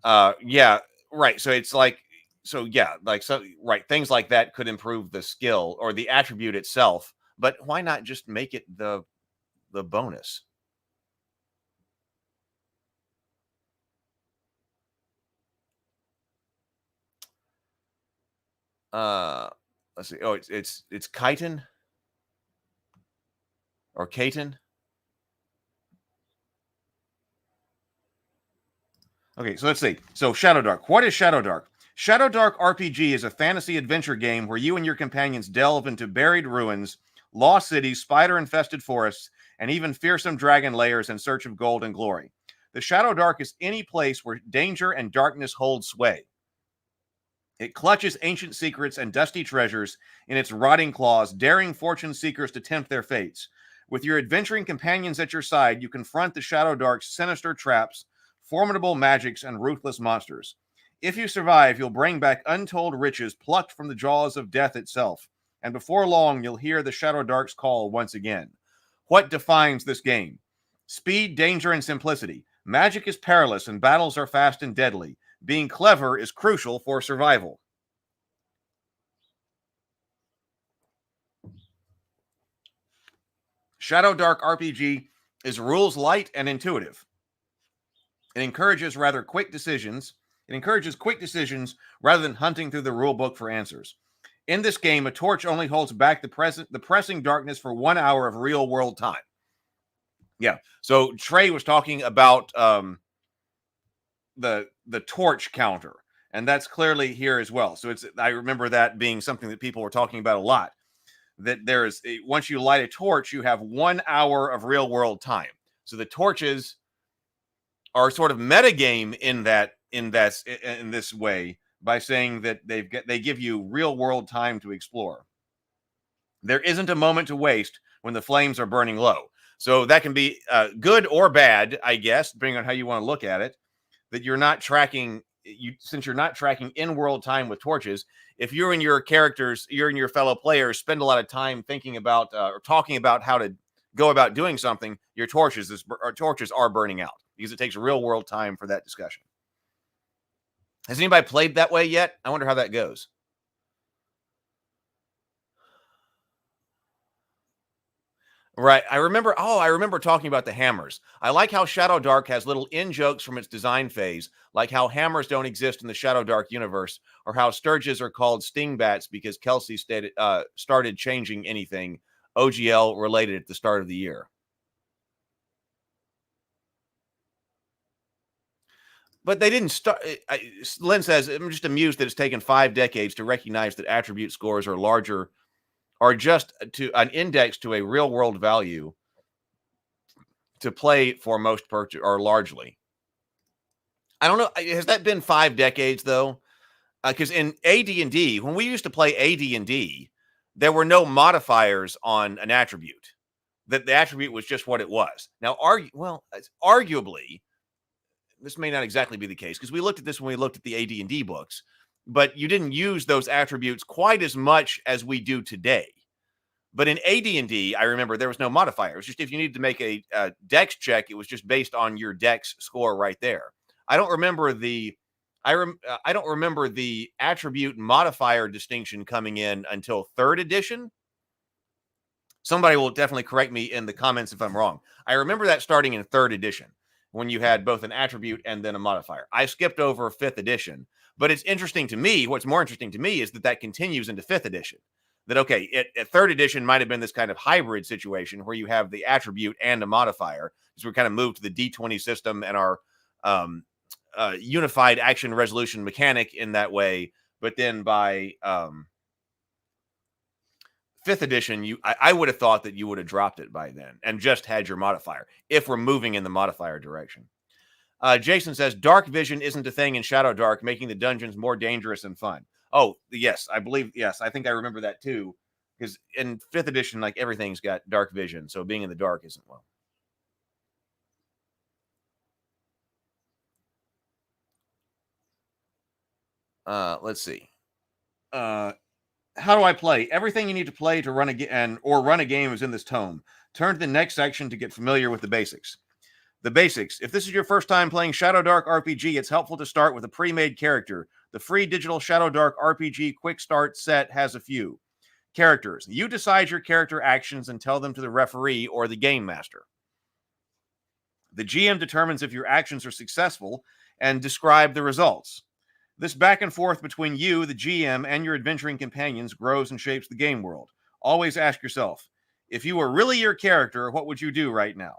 Yeah, right. So it's like, right. Things like that could improve the skill or the attribute itself, but why not just make it the bonus? Let's see. Oh, it's chitin or Kaiten. Okay, so let's see. So Shadowdark. What is Shadowdark? Shadowdark RPG is a fantasy adventure game where you and your companions delve into buried ruins, lost cities, spider-infested forests, and even fearsome dragon lairs in search of gold and glory. The Shadowdark is any place where danger and darkness hold sway. It clutches ancient secrets and dusty treasures in its rotting claws, daring fortune seekers to tempt their fates. With your adventuring companions at your side, you confront the Shadowdark's sinister traps, formidable magics, and ruthless monsters. If you survive, you'll bring back untold riches plucked from the jaws of death itself, and before long, you'll hear the Shadowdark's call once again. What defines this game? Speed, danger, and simplicity. Magic is perilous, and battles are fast and deadly. Being clever is crucial for survival. Shadowdark RPG is rules light and intuitive. It encourages quick decisions rather than hunting through the rule book for answers. In this game, a torch only holds back the pressing darkness for 1 hour of real world time. Yeah. So Trey was talking about the torch counter, and that's clearly here as well. So I remember that being something that people were talking about a lot. That once you light a torch, you have 1 hour of real world time. So the torches are sort of metagame in this way by saying that they give you real world time to explore. There isn't a moment to waste when the flames are burning low. So that can be good or bad, I guess, depending on how you want to look at it. That you're not tracking since you're not tracking in-world time with torches. If you and your fellow players spend a lot of time thinking about or talking about how to go about doing something, your torches are burning out because it takes real world time for that discussion. Has anybody played that way yet? I wonder how that goes. Right. I remember talking about the hammers. I like how Shadowdark has little in-jokes from its design phase, like how hammers don't exist in the Shadowdark universe, or how sturges are called stingbats because Kelsey started changing anything OGL related at the start of the year. But they didn't start. Lynn says, I'm just amused that it's taken 5 decades to recognize that attribute scores are just an index to a real world value to play for most purchase or largely. I don't know. Has that been 5 decades though? Because in AD&D, when we used to play AD&D, there were no modifiers on an attribute. That the attribute was just what it was. Now, arguably, this may not exactly be the case because we looked at this when we looked at the AD&D books, but you didn't use those attributes quite as much as we do today. But in AD&D, I remember there was no modifier. It was just if you needed to make a dex check, it was just based on your dex score right there. I don't remember the attribute modifier distinction coming in until 3rd edition. Somebody will definitely correct me in the comments if I'm wrong. I remember that starting in 3rd edition when you had both an attribute and then a modifier. I skipped over 5th edition, but it's interesting to me. What's more interesting to me is that continues into 5th edition. That, okay, at 3rd edition might have been this kind of hybrid situation where you have the attribute and a modifier. So we kind of moved to the D20 system and our unified action resolution mechanic in that way. But then by 5th edition, I would have thought that you would have dropped it by then and just had your modifier if we're moving in the modifier direction. Jason says, dark vision isn't a thing in Shadowdark, making the dungeons more dangerous and fun. Oh, yes, I believe. Yes, I think I remember that too. Because in 5th edition, like everything's got dark vision, so being in the dark isn't well. Let's see. How do I play? Everything you need to play to run a game is in this tome. Turn to the next section to get familiar with the basics. The basics. If this is your first time playing Shadowdark RPG, it's helpful to start with a pre-made character. The free digital Shadowdark RPG Quick Start set has a few. Characters. You decide your character actions and tell them to the referee or the game master. The GM determines if your actions are successful and describe the results. This back and forth between you, the GM, and your adventuring companions grows and shapes the game world. Always ask yourself, if you were really your character, what would you do right now?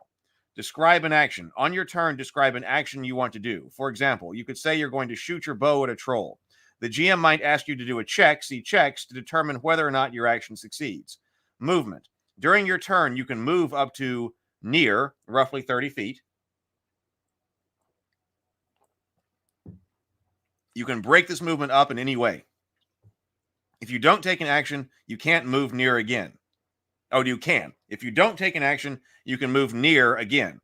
Describe an action. On your turn, describe an action you want to do. For example, you could say you're going to shoot your bow at a troll. The GM might ask you to do a check, see checks, to determine whether or not your action succeeds. Movement. During your turn, you can move up to near, roughly 30 feet. You can break this movement up in any way. If you don't take an action, you can't move near again. Oh, you can. If you don't take an action, you can move near again.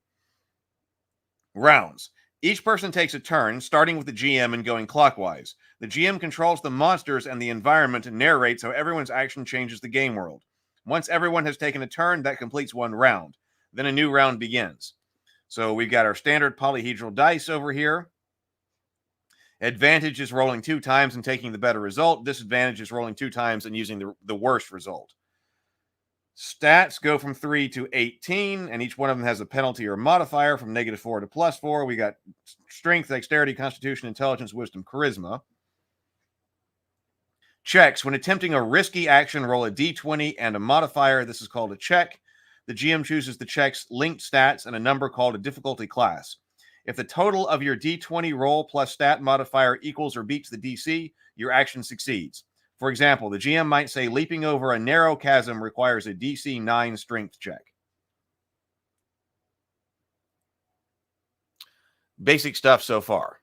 Rounds. Each person takes a turn, starting with the GM and going clockwise. The GM controls the monsters and the environment and narrates how everyone's action changes the game world. Once everyone has taken a turn, that completes one round. Then a new round begins. So we've got our standard polyhedral dice over here. Advantage is rolling 2 times and taking the better result. Disadvantage is rolling 2 times and using the worst result. Stats go from 3 to 18, and each one of them has a penalty or modifier from -4 to +4. We got strength, dexterity, constitution, intelligence, wisdom, charisma. Checks. When attempting a risky action, roll a d20 and a modifier. This is called a check. The GM chooses the check's linked stats and a number called a difficulty class. If the total of your d20 roll plus stat modifier equals or beats the DC, your action succeeds. For example, the GM might say leaping over a narrow chasm requires a DC 9 strength check. Basic stuff so far.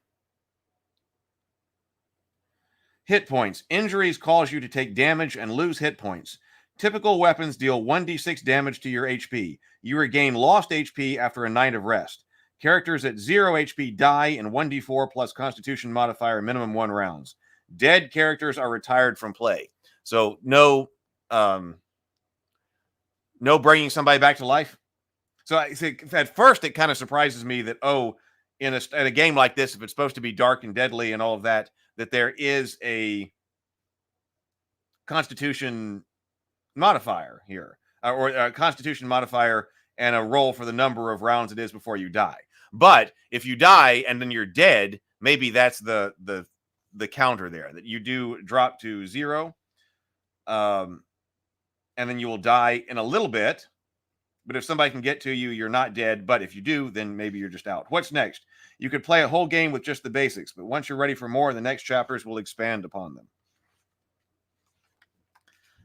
Hit points. Injuries cause you to take damage and lose hit points. Typical weapons deal 1d6 damage to your HP. You regain lost HP after a night of rest. Characters at 0 HP die in 1d4 plus constitution modifier minimum 1 rounds. Dead characters are retired from play. So no bringing somebody back to life. So I think at first it kind of surprises me that, in a game like this, if it's supposed to be dark and deadly and all of that, that there is a constitution modifier here, or a constitution modifier and a roll for the number of rounds it is before you die. But if you die and then you're dead, maybe that's the counter there, that you do drop to 0, and then you will die in a little bit. But if somebody can get to you, you're not dead. But if you do, then maybe you're just out. What's next? You could play a whole game with just the basics, but once you're ready for more, the next chapters will expand upon them.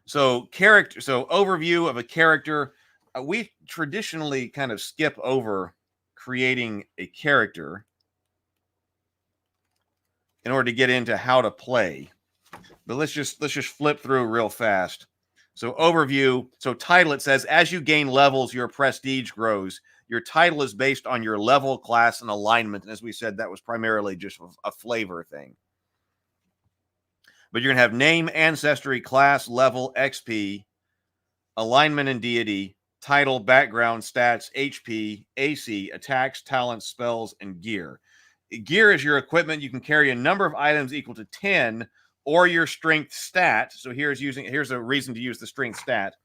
So overview of a character. We traditionally kind of skip over creating a character in order to get into how to play. But let's just flip through real fast. So overview. So title, it says, as you gain levels, your prestige grows. Your title is based on your level, class, and alignment. And as we said, that was primarily just a flavor thing. But you're going to have name, ancestry, class, level, XP, alignment and deity, title, background, stats, HP, AC, attacks, talents, spells, and gear. Gear is your equipment. You can carry a number of items equal to 10 or your strength stat. So here's a reason to use the strength stat.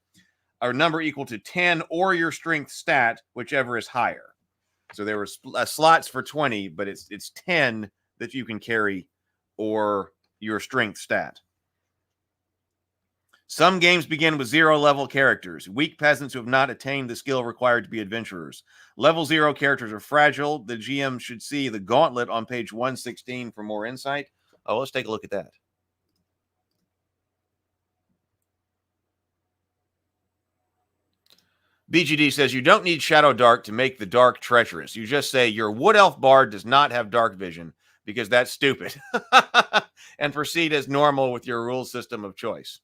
A number equal to 10 or your strength stat, whichever is higher. So there were slots for 20, but it's 10 that you can carry or your strength stat. Some games begin with 0 level characters, weak peasants who have not attained the skill required to be adventurers. Level 0 characters are fragile. The GM should see the gauntlet on page 116 for more insight. Oh, let's take a look at that. BGD says you don't need Shadowdark to make the dark treacherous. You just say your Wood Elf Bard does not have dark vision. because that's stupid. And proceed as normal with your rule system of choice.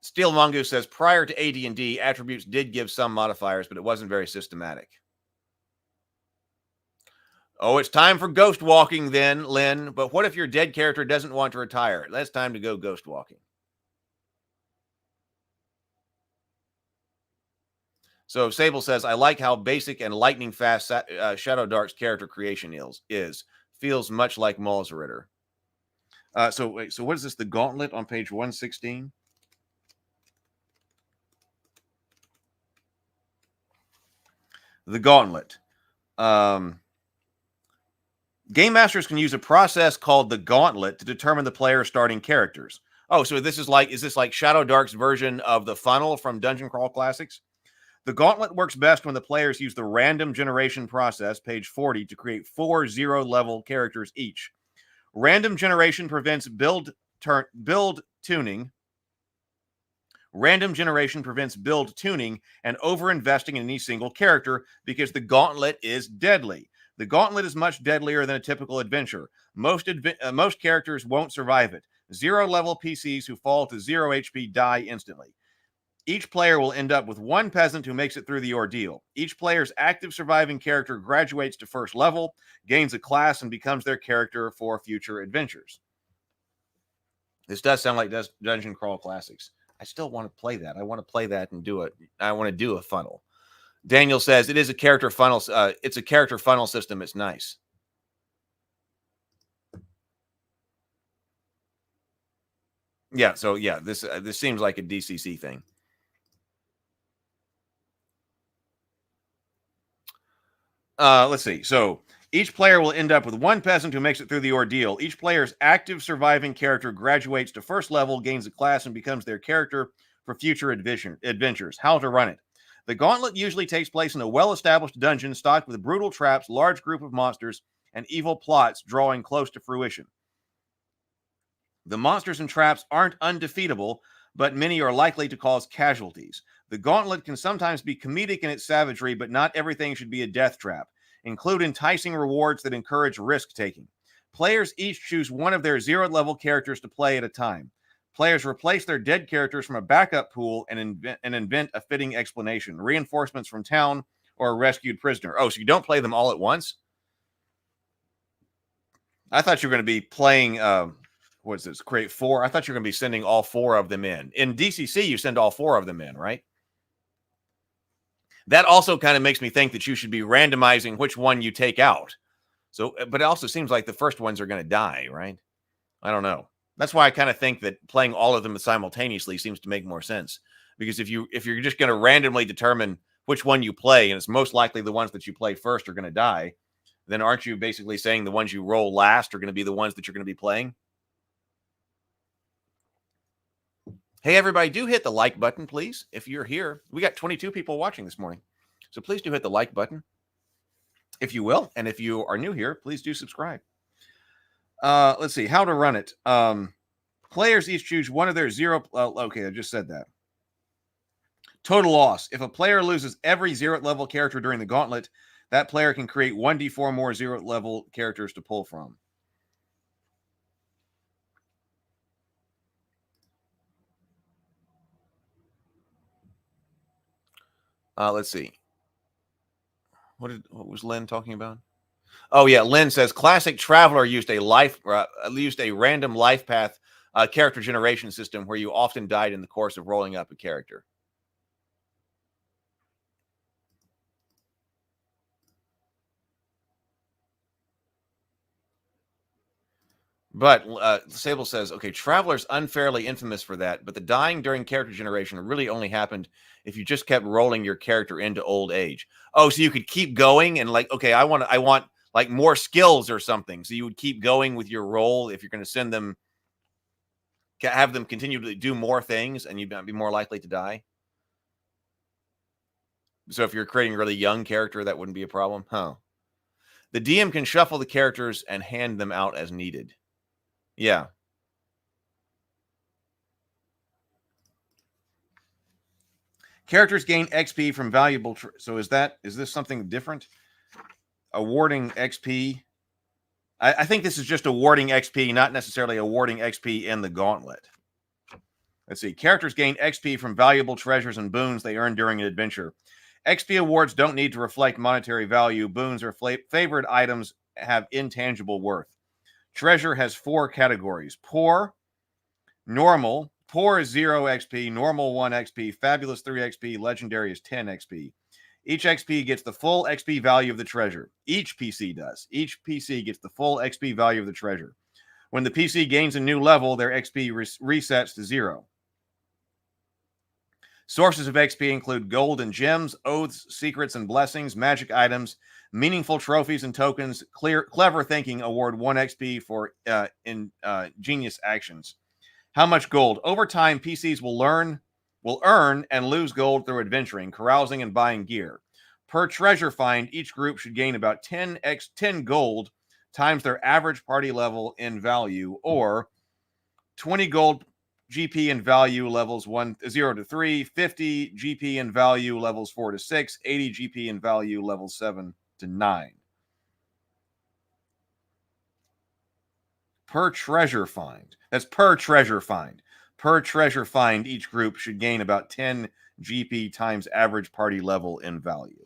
Steel Mongoose says, prior to AD&D, attributes did give some modifiers, but it wasn't very systematic. Oh, it's time for ghost walking then, Lynn. But what if your dead character doesn't want to retire? That's time to go ghost walking. So Sable says, I like how basic and lightning fast Shadowdark's character creation is. Feels much like Malzritter. So wait, so what is this? The Gauntlet on page 116? The Gauntlet. Game masters can use a process called the Gauntlet to determine the player's starting characters. Oh, so is this like Shadowdark's version of the funnel from Dungeon Crawl Classics? The Gauntlet works best when the players use the random generation process, page 40, to create 4 zero-level characters each. Random generation prevents build tuning. Random generation prevents build tuning and over-investing in any single character because the Gauntlet is deadly. The Gauntlet is much deadlier than a typical adventure. Most characters won't survive it. Zero-level PCs who fall to 0 HP die instantly. Each player will end up with one peasant who makes it through the ordeal. Each player's active surviving character graduates to first level, gains a class, and becomes their character for future adventures. This does sound like Dungeon Crawl Classics. I still want to play that. I want to play that and do it. I want to do a funnel. Daniel says it is a character funnel. It's a character funnel system. It's nice. Yeah. So yeah, this seems like a DCC thing. Let's see. So each player will end up with one peasant who makes it through the ordeal. Each player's active surviving character graduates to first level, gains a class, and becomes their character for future adventures. How to run it. The Gauntlet usually takes place in a well-established dungeon stocked with brutal traps, large group of monsters, and evil plots drawing close to fruition. The monsters and traps aren't undefeatable, but many are likely to cause casualties. The Gauntlet can sometimes be comedic in its savagery, but not everything should be a death trap. Include enticing rewards that encourage risk-taking. Players each choose one of their zero-level characters to play at a time. Players replace their dead characters from a backup pool and invent a fitting explanation. Reinforcements from town or a rescued prisoner. Oh, so you don't play them all at once? I thought you were going to be playing... what is this? Create 4? I thought you were going to be sending all 4 of them in. In DCC, you send all 4 of them in, right? That also kind of makes me think that you should be randomizing which one you take out. So, but it also seems like the first ones are going to die, right? I don't know. That's why I kind of think that playing all of them simultaneously seems to make more sense. Because if you're just going to randomly determine which one you play, and it's most likely the ones that you play first are going to die, then aren't you basically saying the ones you roll last are going to be the ones that you're going to be playing? Hey, everybody, do hit the like button, please. If you're here, we got 22 people watching this morning. So please do hit the like button, if you will. And if you are new here, please do subscribe. Let's see. How to run it. Players each choose one of their zero. Okay, I just said that. Total loss. If a player loses every 0th-level character during the Gauntlet, that player can create 1d4 more 0th-level characters to pull from. Let's see. What was Lynn talking about? Oh yeah, Lynn says Classic Traveler used a random life path character generation system where you often died in the course of rolling up a character. But Sable says, okay, Traveler's unfairly infamous for that, but the dying during character generation really only happened if you just kept rolling your character into old age. Oh, so you could keep going and like, okay, I want like more skills or something. So you would keep going with your roll if you're going to send them, have them continue to do more things, and you'd be more likely to die. So if you're creating a really young character, that wouldn't be a problem, huh? The DM can shuffle the characters and hand them out as needed. Yeah. Characters gain XP from valuable. So is this something different? awarding XP. I think this is just awarding XP, not necessarily awarding XP in the gauntlet. Let's see. Characters gain XP from valuable treasures and boons they earn during an adventure. XP awards don't need to reflect monetary value. Boons or favored items have intangible worth. Treasure has 4 categories. Poor, normal. Poor is 0 XP, normal 1 XP, fabulous 3 XP, legendary is 10 XP. Each XP gets the full XP value of the treasure. Each PC does. Each PC gets the full XP value of the treasure. When the PC gains a new level, their XP resets to 0. Sources of XP include gold and gems, oaths, secrets and blessings, magic items, meaningful trophies and tokens. Clever thinking award 1 XP for ingenious actions. How much gold? Over time, PCs will earn and lose gold through adventuring, carousing, and buying gear. Per treasure find, each group should gain about 10 gold times their average party level in value, or 20 gold GP in value levels 0 to 3, 50 GP in value levels 4 to 6, 80 GP in value levels 7 to 9. Per treasure find. That's per treasure find. Per treasure find, each group should gain about 10 GP times average party level in value.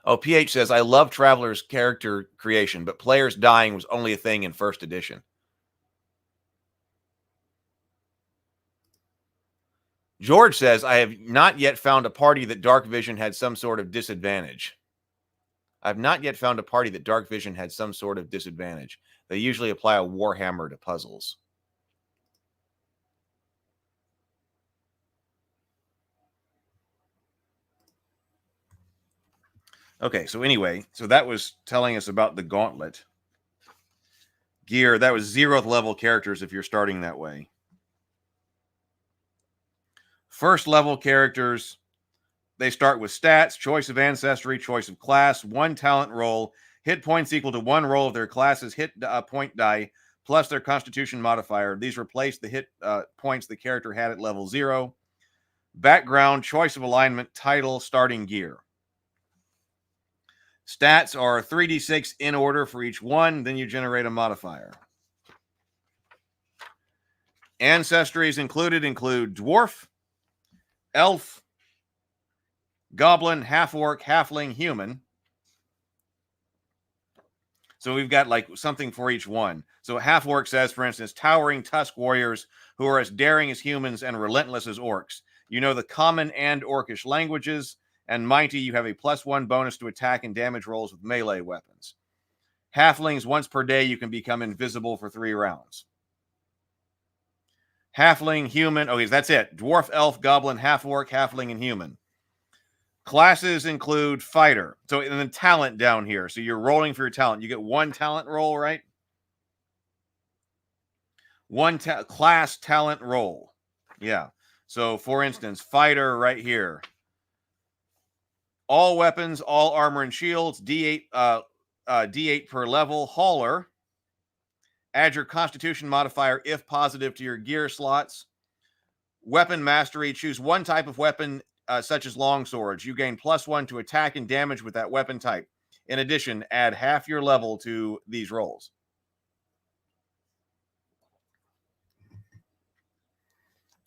Oh, PH says, I love Traveler's character creation, but players dying was only a thing in first edition. George says, I have not yet found a party that Dark Vision had some sort of disadvantage. I've not yet found a party that Dark Vision had some sort of disadvantage. They usually apply a Warhammer to puzzles. Okay, so anyway, so that was telling us about the gauntlet. Gear, that was 0th level characters if you're starting that way. First level characters, they start with stats, choice of ancestry, choice of class, 1 talent roll, hit points equal to 1 roll of their class's hit point die, plus their constitution modifier. These replace the hit points the character had at level 0. Background, choice of alignment, title, starting gear. Stats are 3d6 in order for each one, then you generate a modifier. Ancestries include dwarf, elf, goblin, half-orc, halfling, human. So we've got like something for each one. So half-orc says, for instance, towering tusk warriors who are as daring as humans and relentless as orcs. You know the common and orcish languages, and mighty, you have a +1 bonus to attack and damage rolls with melee weapons. Halflings, once per day, you can become invisible for 3 rounds. Halfling, human. Okay, that's it. Dwarf, elf, goblin, half-orc, halfling, and human. Classes include fighter. So, and then talent down here. So you're rolling for your talent. You get 1 talent roll, right? 1 class talent roll. Yeah. So, for instance, fighter right here. All weapons, all armor and shields, D8 per level. Hauler. Add your constitution modifier if positive to your gear slots. Weapon mastery. Choose 1 type of weapon, such as long swords. You gain +1 to attack and damage with that weapon type. In addition, add half your level to these rolls.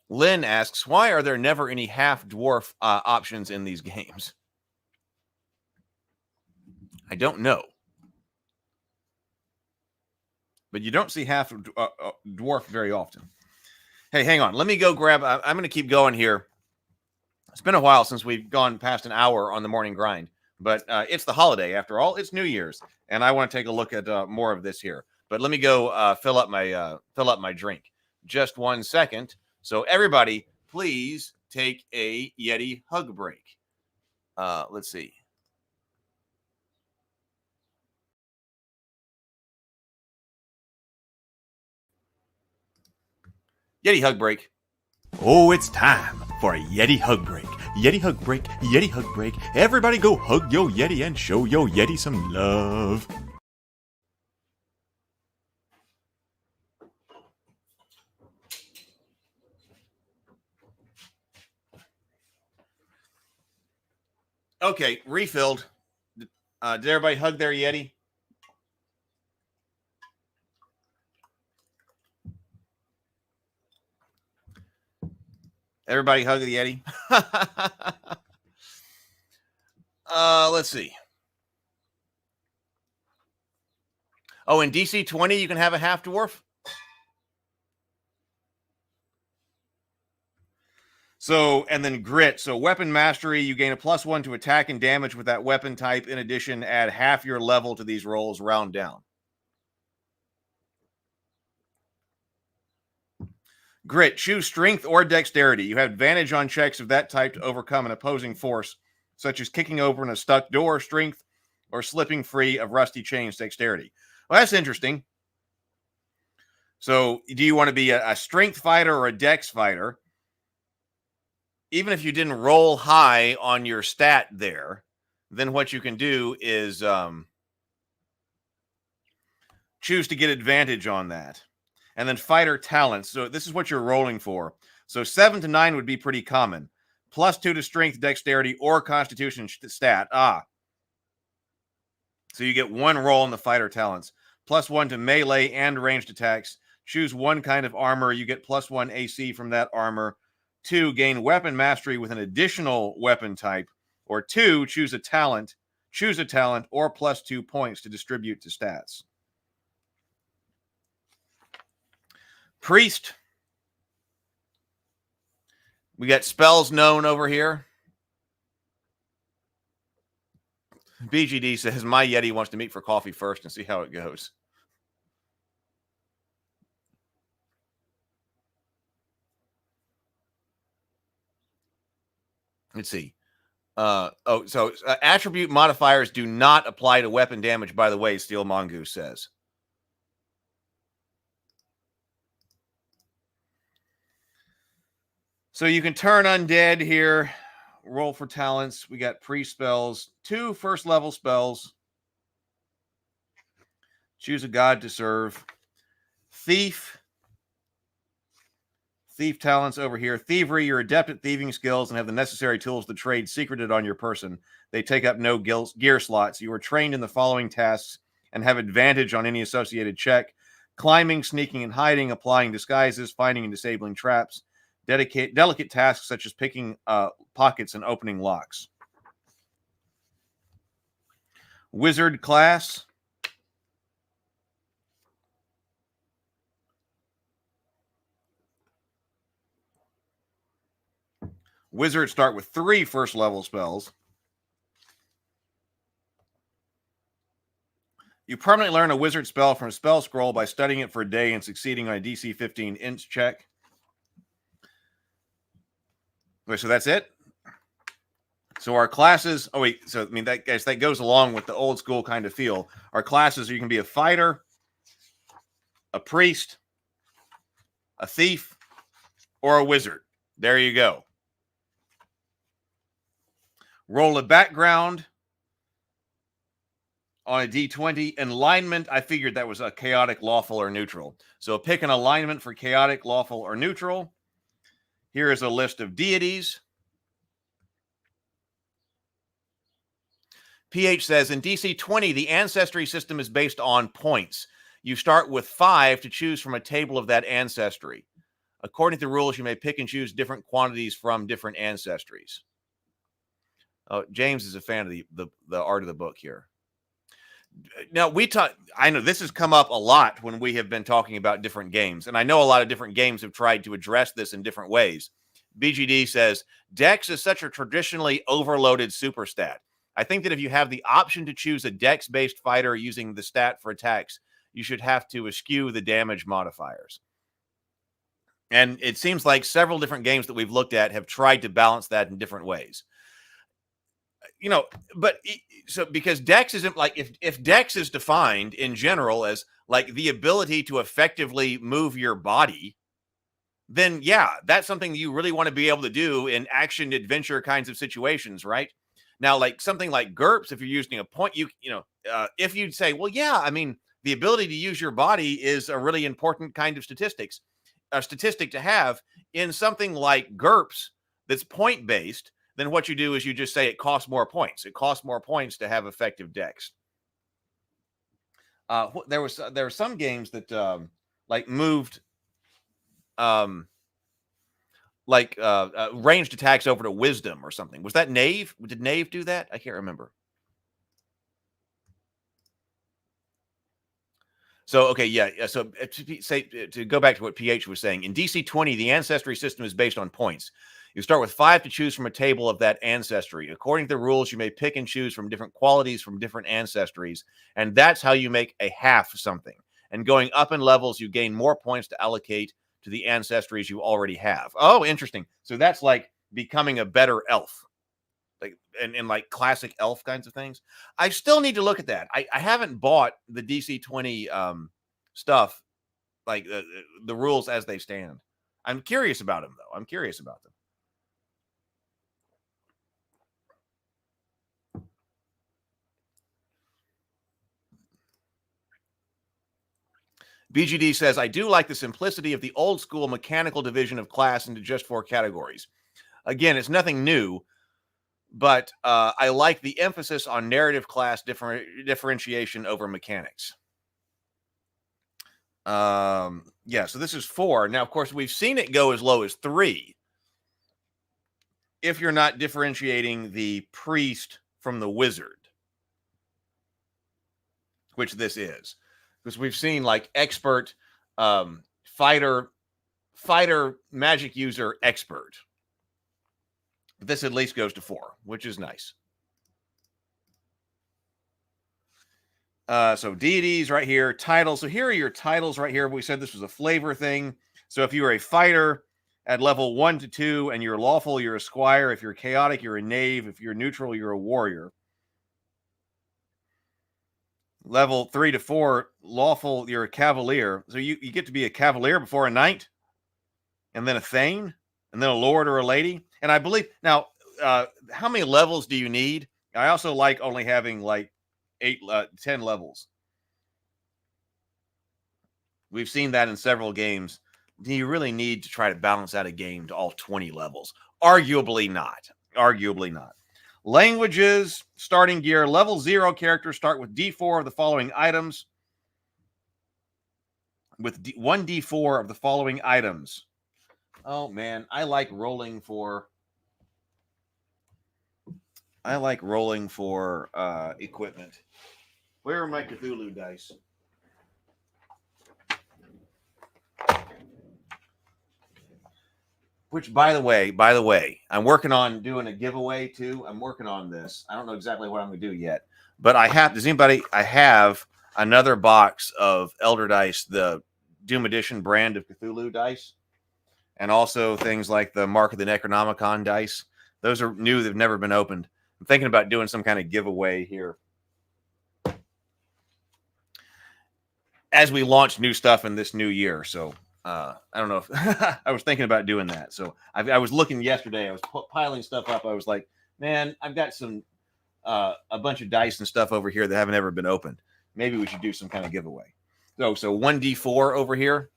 Lynn asks, why are there never any half-dwarf options in these games? I don't know. But you don't see half dwarf very often. Hey, hang on. Let me go grab... I'm going to keep going here. It's been a while since we've gone past an hour on the morning grind. But it's the holiday, after all. It's New Year's. And I want to take a look at more of this here. But let me go fill up my drink. Just 1 second. So everybody, please take a Yeti hug break. Let's see. Yeti hug break. Oh, it's time for a Yeti hug break. Yeti hug break. Yeti hug break. Everybody go hug yo Yeti and show yo Yeti some love. Okay, refilled. Did everybody hug their Yeti? Everybody hug the Yeti? Let's see. Oh, in DC 20, you can have a half dwarf? So, and then grit. So, weapon mastery, you gain a +1 to attack and damage with that weapon type. In addition, add half your level to these rolls, round down. Grit, choose strength or dexterity. You have advantage on checks of that type to overcome an opposing force, such as kicking open a stuck door, strength, or slipping free of rusty chains, dexterity. Well, that's interesting. So, do you want to be a strength fighter or a dex fighter? Even if you didn't roll high on your stat there, then what you can do is choose to get advantage on that. And then fighter talents. So this is what you're rolling for. So 7 to 9 would be pretty common. +2 to strength, dexterity, or constitution stat. So you get one roll in the fighter talents. +1 to melee and ranged attacks. Choose one kind of armor. You get +1 AC from that armor. 2, gain weapon mastery with an additional weapon type. Or 2, choose a talent. Choose a talent or +2 points to distribute to stats. Priest. We got spells known over here. BGD says, my Yeti wants to meet for coffee first and see how it goes. Let's see. Attribute modifiers do not apply to weapon damage, by the way, Steel Mongoose says. So you can turn undead here. Roll for talents. We got pre-spells. 2 first-level spells. Choose a god to serve. Thief. Thief talents over here. Thievery, you're adept at thieving skills and have the necessary tools to trade secreted on your person. They take up no gear slots. You are trained in the following tasks and have advantage on any associated check. Climbing, sneaking, and hiding, applying disguises, finding and disabling traps. Delicate tasks such as picking pockets and opening locks. Wizard class. Wizards start with 3 first-level spells. You permanently learn a wizard spell from a spell scroll by studying it for a day and succeeding on a DC 15 int check. Okay, so that's it. So our classes, that goes along with the old school kind of feel. Our classes, you can be a fighter, a priest, a thief, or a wizard. There you go. Roll a background on a D20. Alignment, I figured that was a chaotic, lawful, or neutral. So pick an alignment for chaotic, lawful, or neutral. Here is a list of deities. PH says, in DC 20, the ancestry system is based on points. You start with 5 to choose from a table of that ancestry. According to the rules, you may pick and choose different quantities from different ancestries. Oh, James is a fan of the art of the book here. Now, I know this has come up a lot when we have been talking about different games, and I know a lot of different games have tried to address this in different ways. BGD says, Dex is such a traditionally overloaded super stat. I think that if you have the option to choose a Dex-based fighter using the stat for attacks, you should have to eschew the damage modifiers. And it seems like several different games that we've looked at have tried to balance that in different ways. You know, but so because Dex isn't like if Dex is defined in general as like the ability to effectively move your body, then yeah, that's something you really want to be able to do in action adventure kinds of situations, right? Now, like something like GURPS, if you're using a point, if you'd say, well, yeah, I mean, the ability to use your body is a really important kind of statistic to have in something like GURPS that's point based. then what you do is you just say it costs more points. It costs more points to have effective decks. There were some games that like moved ranged attacks over to wisdom or something. Was that Knave? Did Knave do that? I can't remember. So, okay, yeah. So, to go back to what PH was saying, in DC 20, the ancestry system is based on points. You start with 5 to choose from a table of that ancestry. According to the rules, you may pick and choose from different qualities from different ancestries, and that's how you make a half something. And going up in levels, you gain more points to allocate to the ancestries you already have. Oh, interesting. So that's like becoming a better elf. Like and like classic elf kinds of things. I still need to look at that. I haven't bought the DC 20 stuff, like the rules as they stand. I'm curious about them though. I'm curious about them. BGD says, I do like the simplicity of the old school mechanical division of class into just 4 categories. Again, it's nothing new, but I like the emphasis on narrative class differentiation over mechanics. Yeah, so this is 4. Now, of course, we've seen it go as low as 3 if you're not differentiating the priest from the wizard, which this is. Because we've seen like expert, fighter, magic user, expert. But this at least goes to 4, which is nice. So deities right here, titles. So here are your titles right here. We said this was a flavor thing. So if you are a fighter at level 1 to 2 and you're lawful, you're a squire. If you're chaotic, you're a knave. If you're neutral, you're a warrior. Level 3 to 4, lawful, you're a cavalier. So you get to be a cavalier before a knight, and then a thane, and then a lord or a lady. And I believe, now, how many levels do you need? I also like only having like 10 levels. We've seen that in several games. Do you really need to try to balance out a game to all 20 levels? Arguably not. Arguably not. Languages, starting gear, level 0 characters start with D4 of the following items. With 1D4 of the following items. Oh, man, I like rolling for equipment. Where are my Cthulhu dice? Which, by the way, I'm working on doing a giveaway too. I'm working on this. I don't know exactly what I'm going to do yet, but I have another box of Elder Dice, the Doom Edition brand of Cthulhu dice, and also things like the Mark of the Necronomicon dice. Those are new. They've never been opened. I'm thinking about doing some kind of giveaway here as we launch new stuff in this new year. So I don't know if I was thinking about doing that. So I was looking yesterday. I was piling stuff up. I was like, man, I've got some a bunch of dice and stuff over here that haven't ever been opened. Maybe we should do some kind of giveaway. So 1D4 over here.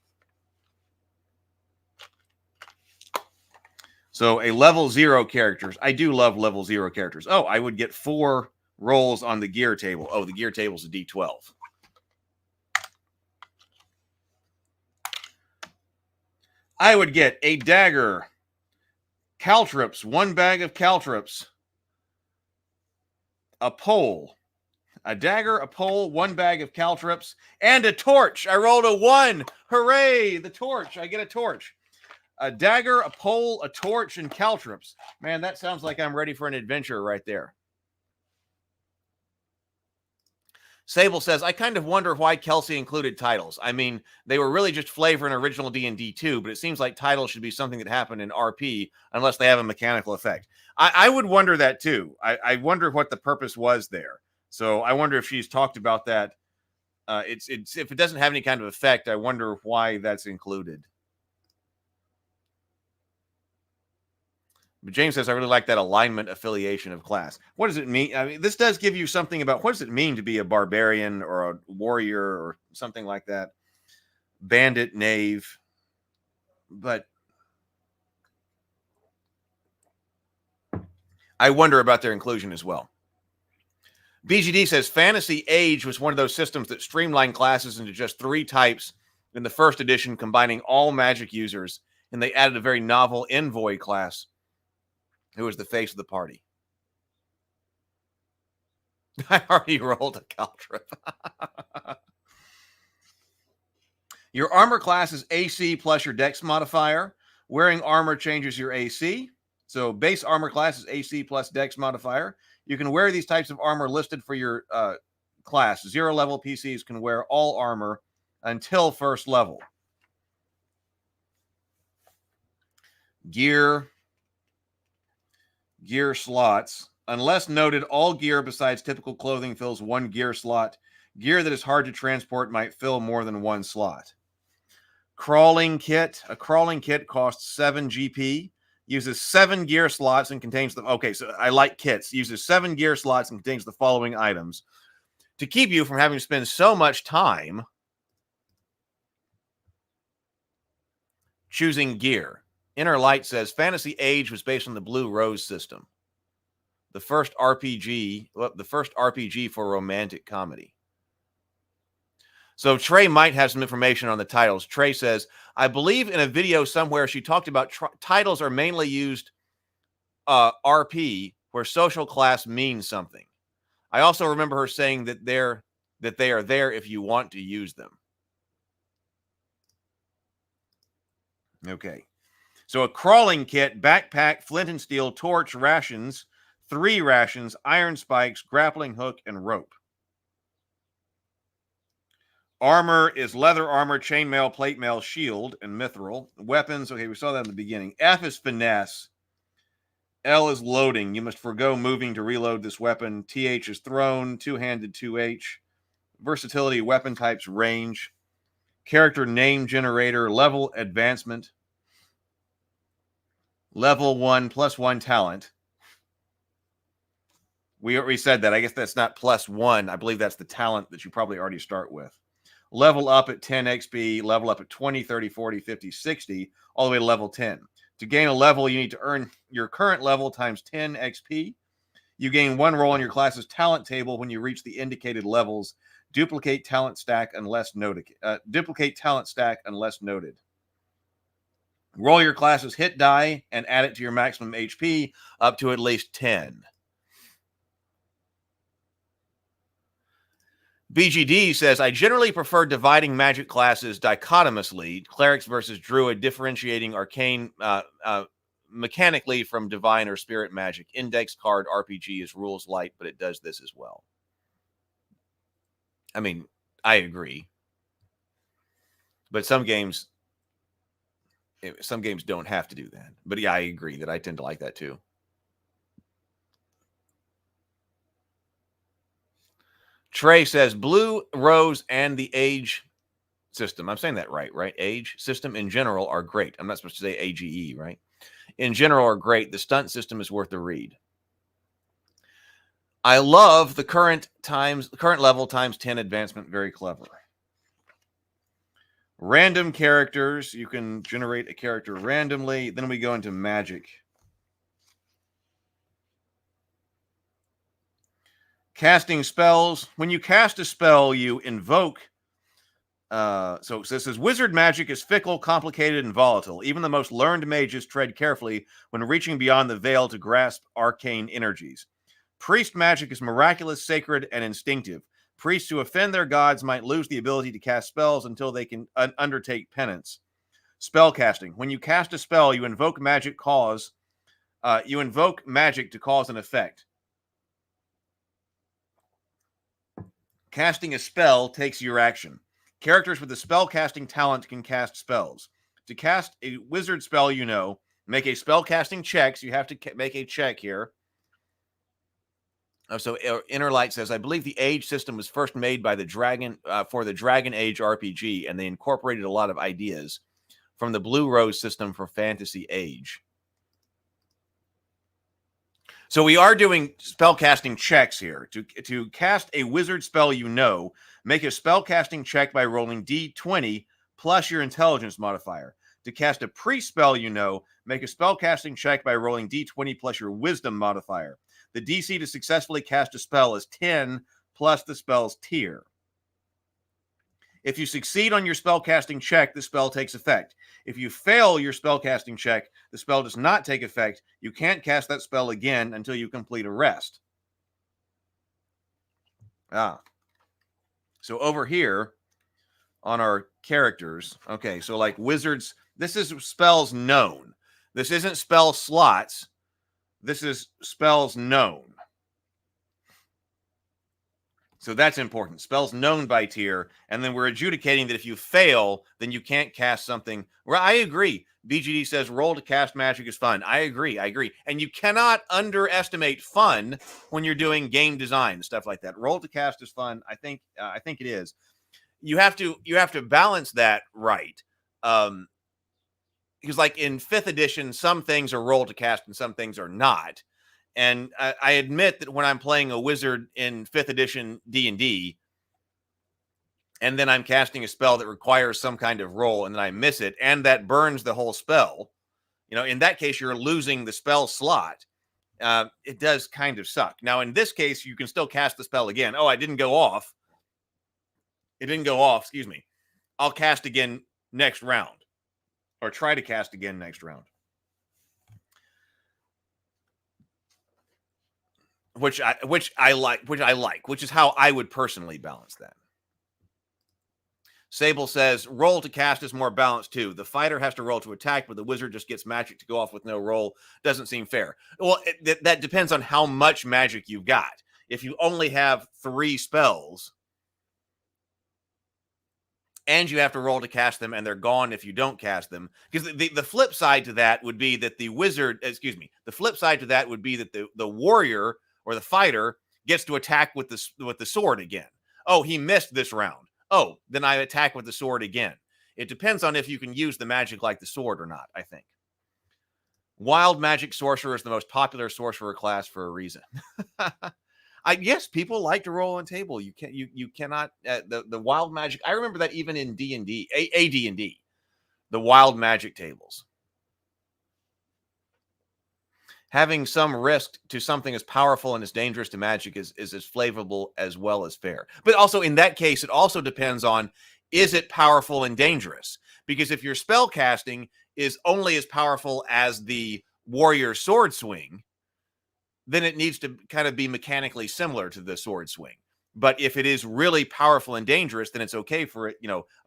So a level 0 characters. I do love level 0 characters. Oh, I would get 4 rolls on the gear table. Oh, the gear table is a D12. I would get a dagger, caltrops, 1 bag of caltrops, a pole, a dagger, a pole, 1 bag of caltrops, and a torch. I rolled a 1. Hooray! The torch. I get a torch. A dagger, a pole, a torch, and caltrops. Man, that sounds like I'm ready for an adventure right there. Sable says, I kind of wonder why Kelsey included titles. I mean, they were really just flavor in original D&D too, but it seems like titles should be something that happened in RP unless they have a mechanical effect. I would wonder that too. I wonder what the purpose was there. So I wonder if she's talked about that. It's if it doesn't have any kind of effect, I wonder why that's included. But James says, I really like that alignment affiliation of class. What does it mean? I mean, this does give you something about what does it mean to be a barbarian or a warrior or something like that. Bandit, knave. But I wonder about their inclusion as well. BGD says Fantasy Age was one of those systems that streamlined classes into just 3 types in the first edition, combining all magic users, and they added a very novel envoy class who was the face of the party. I already rolled a Caltrip. Your armor class is AC plus your dex modifier. Wearing armor changes your AC. So base armor class is AC plus dex modifier. You can wear these types of armor listed for your class. 0 level PCs can wear all armor until first level. Gear slots. Unless noted, all gear besides typical clothing fills 1 gear slot. Gear that is hard to transport might fill more than 1 slot. Crawling kit. A crawling kit costs 7 GP. Uses 7 gear slots and contains the... Okay, so I like kits. Uses 7 gear slots and contains the following items. To keep you from having to spend so much time choosing gear. Inner Light says Fantasy Age was based on the Blue Rose system. The first RPG for romantic comedy. So Trey might have some information on the titles. Trey says, I believe in a video somewhere she talked about titles are mainly used RP where social class means something. I also remember her saying that they are there if you want to use them. Okay. So a crawling kit, backpack, flint and steel, torch, rations, 3 rations, iron spikes, grappling hook, and rope. Armor is leather armor, chainmail, plate mail, shield, and mithril. Weapons, okay, we saw that in the beginning. F is finesse. L is loading. You must forego moving to reload this weapon. TH is thrown, two-handed 2H. Versatility, weapon types, range. Character name generator, level advancement. Level 1 plus 1 talent. We already said that. I guess that's not plus 1. I believe that's the talent that you probably already start with. Level up at 10 XP, level up at 20, 30, 40, 50, 60, all the way to level 10. To gain a level, you need to earn your current level times 10 XP. You gain 1 roll on your class's talent table when you reach the indicated levels. Duplicate talent stack unless noted. Roll your class's hit die and add it to your maximum HP up to at least 10. BGD says, I generally prefer dividing magic classes dichotomously, clerics versus druid, differentiating arcane mechanically from divine or spirit magic. Index card RPG is rules light, but it does this as well. I mean, I agree. But some games don't have to do that. But yeah, I agree that I tend to like that too. Trey says Blue Rose and the Age system. I'm saying that right? Age system in general are great. I'm not supposed to say AGE, right? In general are great. The stunt system is worth a read. I love the current level times 10 advancement. Very clever. Random characters. You can generate a character randomly. Then we go into magic. Casting spells. When you cast a spell, you invoke. So this says, wizard magic is fickle, complicated, and volatile. Even the most learned mages tread carefully when reaching beyond the veil to grasp arcane energies. Priest magic is miraculous, sacred, and instinctive. Priests who offend their gods might lose the ability to cast spells until they can undertake penance. Spell casting. When you cast a spell, you invoke magic to cause an effect. Casting a spell takes your action. Characters with the spell casting talent can cast spells. To cast a wizard spell, make a spell casting check. So you have to make a check here. So Inner Light says, I believe the Age system was first made by the Dragon for the Dragon Age RPG, and they incorporated a lot of ideas from the Blue Rose system for Fantasy Age. So we are doing spell casting checks here. To cast a wizard spell, make a spell casting check by rolling D20 plus your intelligence modifier. To cast a pre-spell you know, make a spellcasting check by rolling d20 plus your wisdom modifier. The DC to successfully cast a spell is 10 plus the spell's tier. If you succeed on your spellcasting check, the spell takes effect. If you fail your spellcasting check, the spell does not take effect. You can't cast that spell again until you complete a rest. So over here on our characters, okay, so like wizards, this is spells known. This isn't spell slots. This is spells known. So that's important. Spells known by tier. And then we're adjudicating that if you fail, then you can't cast something. Well, I agree. BGD says roll to cast magic is fun. I agree. And you cannot underestimate fun when you're doing game design, stuff like that. Roll to cast is fun. I think it is. You have to balance that right. Because like in 5th edition, some things are roll to cast and some things are not. And I admit that when I'm playing a wizard in 5th edition D&D, and then I'm casting a spell that requires some kind of roll, and then I miss it, and that burns the whole spell, in that case, you're losing the spell slot. It does kind of suck. Now, in this case, you can still cast the spell again. Oh, I didn't go off. It didn't go off, excuse me. I'll cast again next round, or try to cast again next round. Which I like, which is how I would personally balance that. Sable says, roll to cast is more balanced too. The fighter has to roll to attack, but the wizard just gets magic to go off with no roll. Doesn't seem fair. Well, that depends on how much magic you've got. If you only have 3 spells, and you have to roll to cast them, and they're gone if you don't cast them. Because the flip side to that would be that the flip side to that would be that the warrior or the fighter gets to attack with the sword again. Oh, he missed this round. Oh, then I attack with the sword again. It depends on if you can use the magic like the sword or not, I think. Wild magic sorcerer is the most popular sorcerer class for a reason. Yes, people like to roll on table. You cannot the wild magic. I remember that even in D&D, AD&D, the wild magic tables. Having some risk to something as powerful and as dangerous to magic is as flavorable as well as fair. But also in that case, it also depends on, is it powerful and dangerous? Because if your spell casting is only as powerful as the warrior sword swing, then it needs to kind of be mechanically similar to the sword swing. But if it is really powerful and dangerous, then it's okay for it,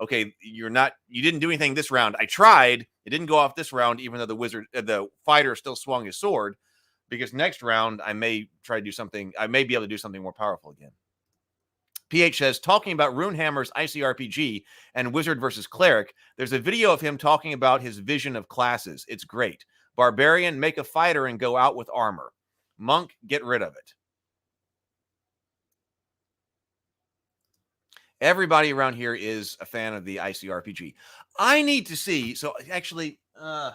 okay, you didn't do anything this round. I tried, it didn't go off this round, even though the fighter still swung his sword, because next round I may try to do something, I may be able to do something more powerful again. PH says, talking about Runehammer's ICRPG and Wizard versus Cleric, there's a video of him talking about his vision of classes. It's great. Barbarian, make a fighter and go out with armor. Monk, get rid of it. Everybody around here is a fan of the ICRPG. I need to see, so actually, of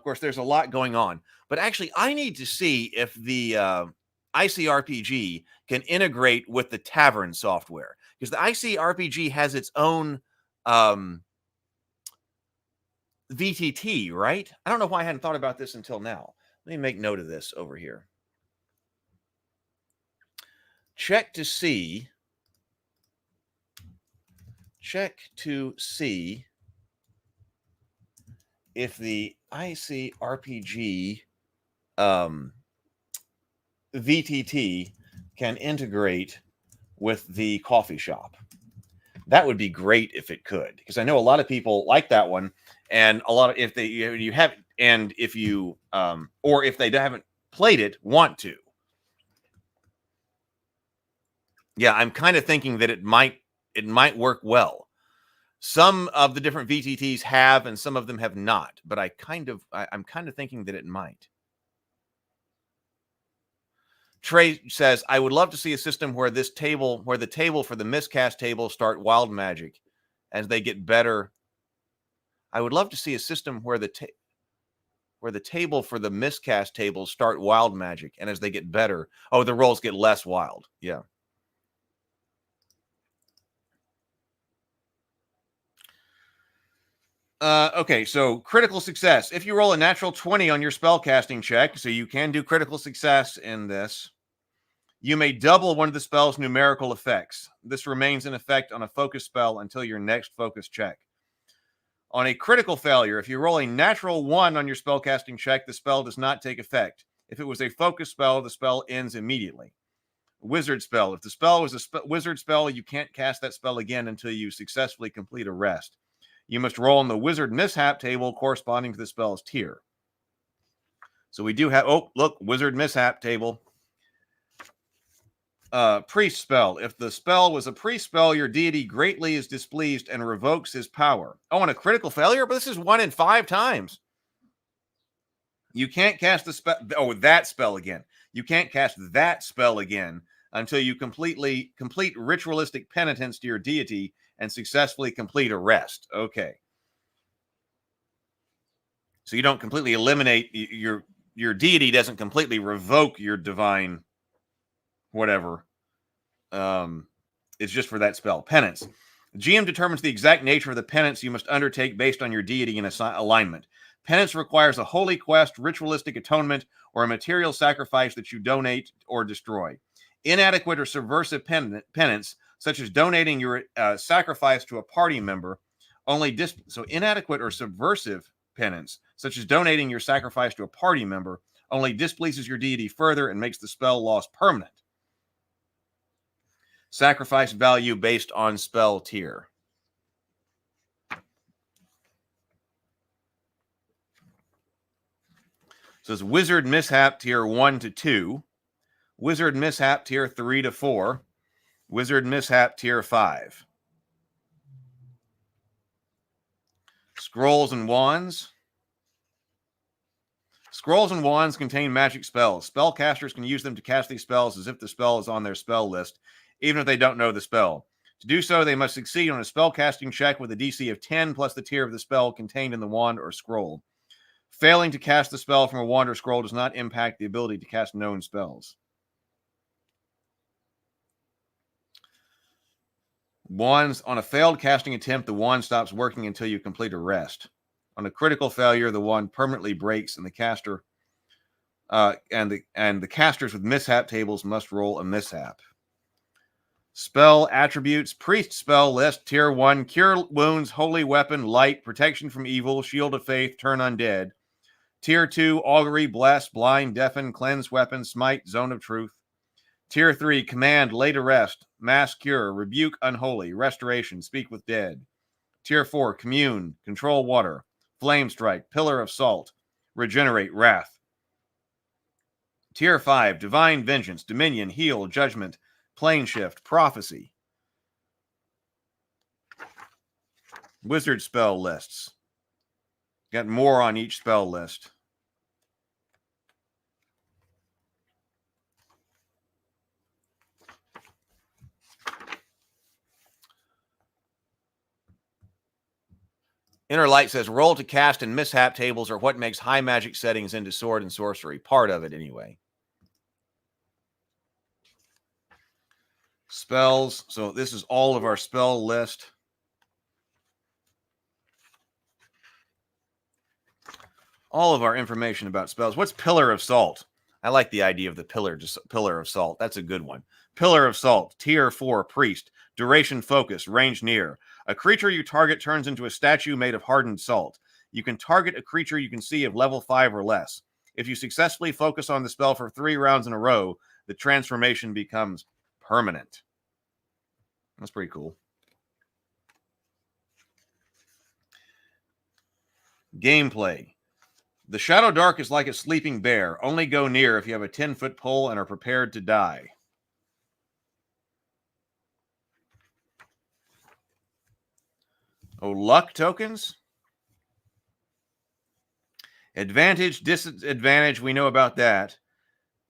course, there's a lot going on, but actually, I need to see if the ICRPG can integrate with the Tavern software, because the ICRPG has its own VTT, right? I don't know why I hadn't thought about this until now. Let me make note of this over here. Check to see if the ICRPG VTT can integrate with the coffee shop. That would be great if it could, because I know a lot of people like that one, and a lot of if they haven't played it, want to. Yeah, I'm kind of thinking that it might work well. Some of the different VTTs have, and some of them have not. But I'm kind of thinking that it might. Trey says, I would love to see a system where the table for the miscast table start wild magic as they get better. I would love to see a system where the table for the miscast tables start wild magic, and as they get better, the rolls get less wild. Yeah. Okay, so critical success. If you roll a natural 20 on your spellcasting check, so you can do critical success in this, you may double one of the spell's numerical effects. This remains in effect on a focus spell until your next focus check. On a critical failure, if you roll a natural 1 on your spellcasting check, the spell does not take effect. If it was a focus spell, the spell ends immediately. Wizard spell. If the spell was a wizard spell, you can't cast that spell again until you successfully complete a rest. You must roll on the wizard mishap table corresponding to the spell's tier. So we do have, oh, look, wizard mishap table. Priest spell. If the spell was a priest spell, your deity greatly is displeased and revokes his power. Oh, and a critical failure? But this is 1 in 5 times. You can't cast the spell. Oh, that spell again. You can't cast that spell again until you complete ritualistic penitence to your deity and successfully complete a rest. Okay. So you don't completely eliminate your deity doesn't completely revoke your divine whatever. It's just for that spell. Penance. GM determines the exact nature of the penance you must undertake based on your deity and alignment. Penance requires a holy quest, ritualistic atonement, or a material sacrifice that you donate or destroy. Inadequate or subversive penance, such as donating your sacrifice to a party member, so inadequate or subversive penance, such as donating your sacrifice to a party member, only displeases your deity further and makes the spell loss permanent. Sacrifice value based on spell tier. So it's Wizard Mishap tier 1 to 2, Wizard Mishap tier 3 to 4, Wizard Mishap tier 5. Scrolls and Wands. Scrolls and Wands contain magic spells. Spellcasters can use them to cast these spells as if the spell is on their spell list, even if they don't know the spell. To do so, they must succeed on a spellcasting check with a DC of 10 plus the tier of the spell contained in the wand or scroll. Failing to cast the spell from a wand or scroll does not impact the ability to cast known spells. Wands. On a failed casting attempt, the wand stops working until you complete a rest. On a critical failure, the wand permanently breaks, and the caster and the casters with mishap tables must roll a mishap. Spell attributes. Priest spell list. Tier 1. Cure wounds, holy weapon, light, protection from evil, shield of faith, turn undead. Tier 2. Augury, bless, blind, deafen, cleanse weapon, smite, zone of truth. Tier 3. Command, lay to rest, mass cure, rebuke unholy, restoration, speak with dead. Tier 4. Commune, control water, flame strike, pillar of salt, regenerate, wrath. Tier 5. Divine vengeance, dominion, heal, judgment, plane shift, prophecy. Wizard spell lists. Got more on each spell list. Inner Light says, roll to cast and mishap tables are what makes high magic settings into sword and sorcery. Part of it, anyway. Spells. So this is all of our spell list. All of our information about spells. What's Pillar of Salt? I like the idea of the Pillar of Salt. That's a good one. Pillar of Salt. Tier 4. Priest. Duration focus. Range near. A creature you target turns into a statue made of hardened salt. You can target a creature you can see of level 5 or less. If you successfully focus on the spell for 3 rounds in a row, the transformation becomes permanent. That's pretty cool. Gameplay. The Shadowdark is like a sleeping bear. Only go near if you have a 10-foot pole and are prepared to die. Oh, luck tokens. Advantage, disadvantage, we know about that.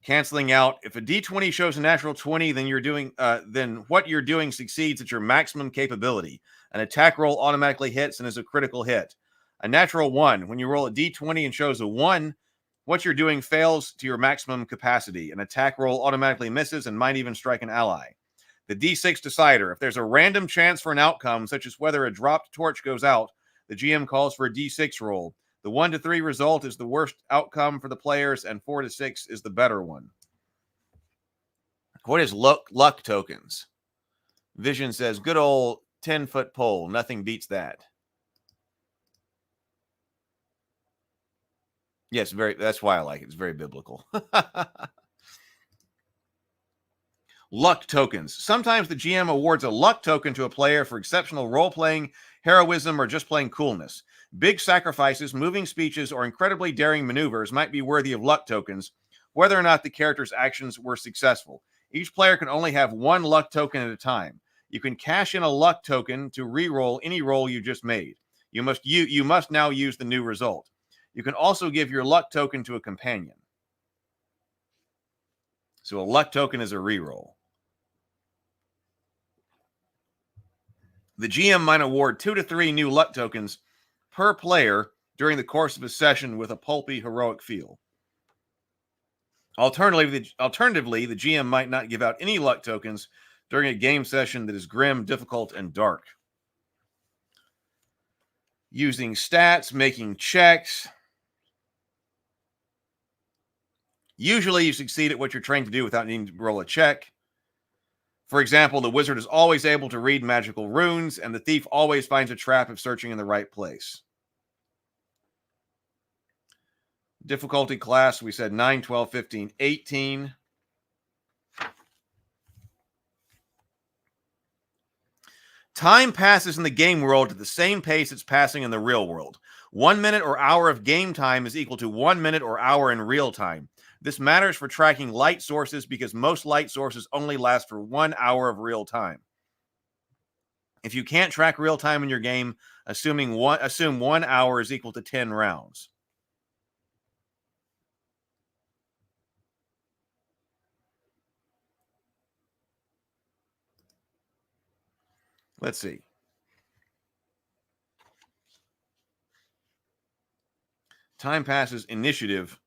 Canceling out. If a D20 shows a natural 20, then what you're doing succeeds at your maximum capability. An attack roll automatically hits and is a critical hit. A natural 1. When you roll a D20 and shows a 1, what you're doing fails to your maximum capacity. An attack roll automatically misses and might even strike an ally. The D6 decider. If there's a random chance for an outcome, such as whether a dropped torch goes out, The GM calls for a D6 roll. The 1 to 3 result is the worst outcome for the players, and 4 to 6 is the better one. What is luck tokens? Vision says, good old 10-foot pole. Nothing beats that. Yes, that's why I like it. It's very biblical. Luck tokens. Sometimes the GM awards a luck token to a player for exceptional role-playing, heroism, or just plain coolness. Big sacrifices, moving speeches, or incredibly daring maneuvers might be worthy of luck tokens, whether or not the character's actions were successful. Each player can only have one luck token at a time. You can cash in a luck token to re-roll any roll you just made. You must now use the new result. You can also give your luck token to a companion. So a luck token is a re-roll. The GM might award 2 to 3 new luck tokens per player during the course of a session with a pulpy, heroic feel. Alternatively, the GM might not give out any luck tokens during a game session that is grim, difficult, and dark. Using stats, making checks. Usually you succeed at what you're trained to do without needing to roll a check. For example, the wizard is always able to read magical runes, and the thief always finds a trap if searching in the right place. Difficulty class, we said 9, 12, 15, 18. Time passes in the game world at the same pace it's passing in the real world. 1 minute or hour of game time is equal to 1 minute or hour in real time. This matters for tracking light sources because most light sources only last for 1 hour of real time. If you can't track real time in your game, assume 1 hour is equal to 10 rounds. Let's see. Time passes. Initiative.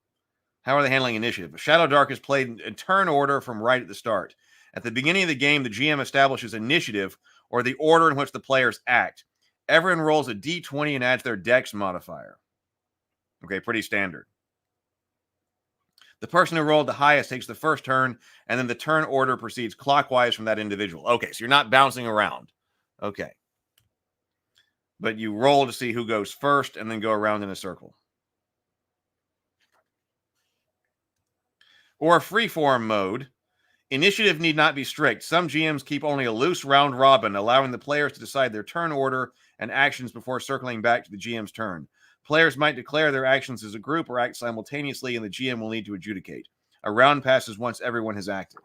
How are they handling initiative? Shadowdark is played in turn order from right at the start. At the beginning of the game, the GM establishes initiative, or the order in which the players act. Everyone rolls a d20 and adds their dex modifier. Okay, pretty standard. The person who rolled the highest takes the first turn, and then the turn order proceeds clockwise from that individual. Okay, so you're not bouncing around. Okay. But you roll to see who goes first, and then go around in a circle. Or freeform mode. Initiative need not be strict. Some GMs keep only a loose round robin, allowing the players to decide their turn order and actions before circling back to the GM's turn. Players might declare their actions as a group or act simultaneously, and the GM will need to adjudicate. A round passes once everyone has acted.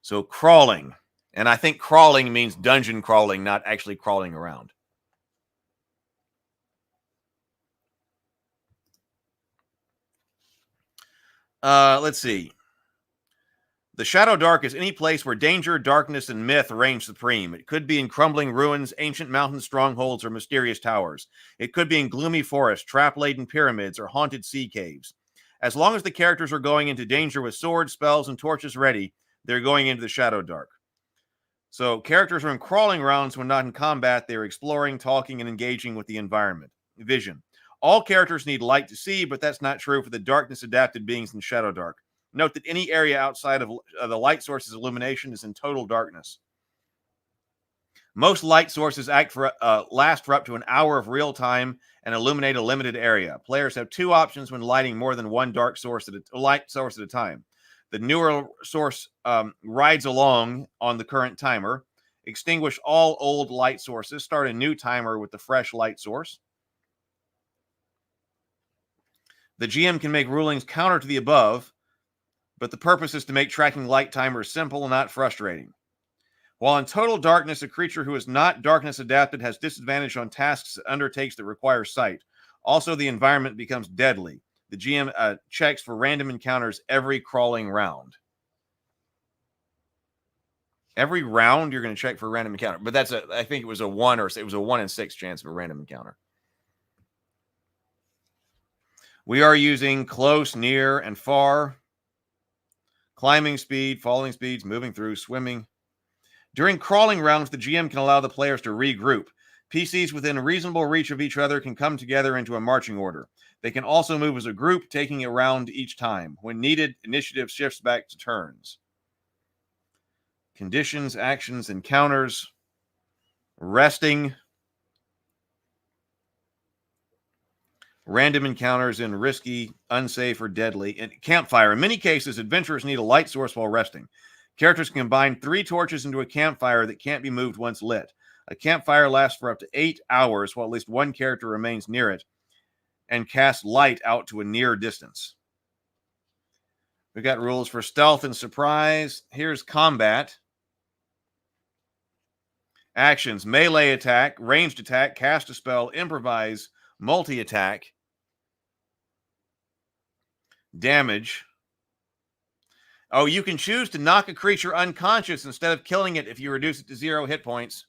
So crawling. And I think crawling means dungeon crawling, not actually crawling around. Let's see. The Shadowdark is any place where danger, darkness, and myth reign supreme. It could be in crumbling ruins, ancient mountain strongholds, or mysterious towers. It could be in gloomy forests, trap-laden pyramids, or haunted sea caves. As long as the characters are going into danger with swords, spells, and torches ready, they're going into the Shadowdark. So characters are in crawling rounds when not in combat. They're exploring, talking, and engaging with the environment. Vision. All characters need light to see, but that's not true for the darkness-adapted beings in Shadowdark. Note that any area outside of the light source's illumination is in total darkness. Most light sources last for up to an hour of real time and illuminate a limited area. Players have two options when lighting more than one light source at a time. The newer source rides along on the current timer. Extinguish all old light sources. Start a new timer with the fresh light source. The GM can make rulings counter to the above, but the purpose is to make tracking light timers simple and not frustrating. While in total darkness, a creature who is not darkness adapted has disadvantage on tasks it undertakes that require sight. Also, the environment becomes deadly. The GM checks for random encounters every crawling round. Every round, you're going to check for a random encounter. But I think it was a 1 in 6 chance of a random encounter. We are using close, near, and far. Climbing speed, falling speeds, moving through, swimming. During crawling rounds, the GM can allow the players to regroup. PCs within reasonable reach of each other can come together into a marching order. They can also move as a group, taking a round each time. When needed, initiative shifts back to turns. Conditions, actions, encounters, resting, random encounters in risky, unsafe, or deadly. And campfire. In many cases, adventurers need a light source while resting. Characters can combine 3 torches into a campfire that can't be moved once lit. A campfire lasts for up to 8 hours while at least one character remains near it and casts light out to a near distance. We've got rules for stealth and surprise. Here's combat. Actions: melee attack, ranged attack, cast a spell, improvise, multi-attack. Damage. Oh, you can choose to knock a creature unconscious instead of killing it if you reduce it to 0 hit points.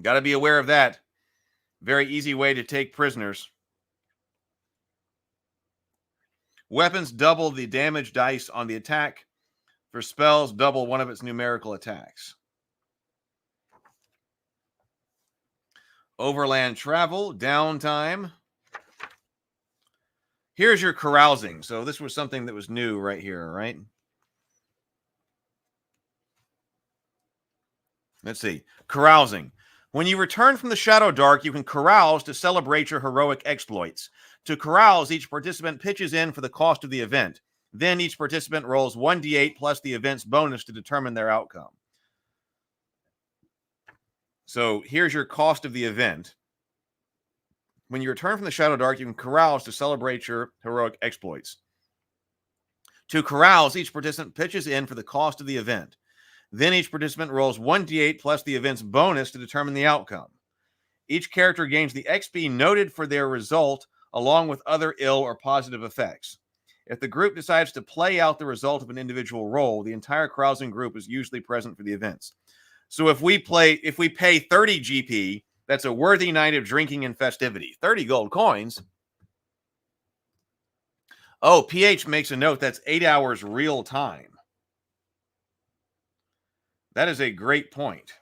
Got to be aware of that. Very easy way to take prisoners. Weapons double the damage dice on the attack. For spells, double one of its numerical attacks. Overland travel, downtime. Here's your carousing. So this was something that was new right here, right? Let's see. Carousing. When you return from the Shadowdark, you can carouse to celebrate your heroic exploits. To carouse, each participant pitches in for the cost of the event. Then each participant rolls 1d8 plus the event's bonus to determine their outcome. So here's your cost of the event. When you return from the Shadowdark, you can carouse to celebrate your heroic exploits. To carouse, each participant pitches in for the cost of the event. Then each participant rolls 1d8 plus the event's bonus to determine the outcome. Each character gains the XP noted for their result, along with other ill or positive effects. If the group decides to play out the result of an individual roll, the entire carousing group is usually present for the events. So if we pay 30 GP, that's a worthy night of drinking and festivity. 30 gold coins. Oh, PH makes a note that's 8 hours real time. That is a great point.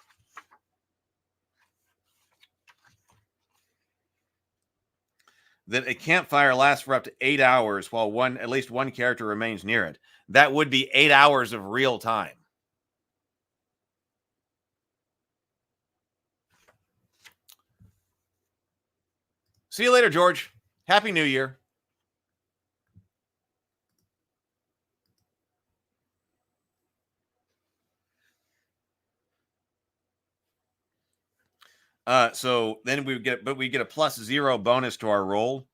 That a campfire lasts for up to 8 hours while at least one character remains near it. That would be 8 hours of real time. See you later, George. Happy New Year. So then we get a +0 bonus to our roll.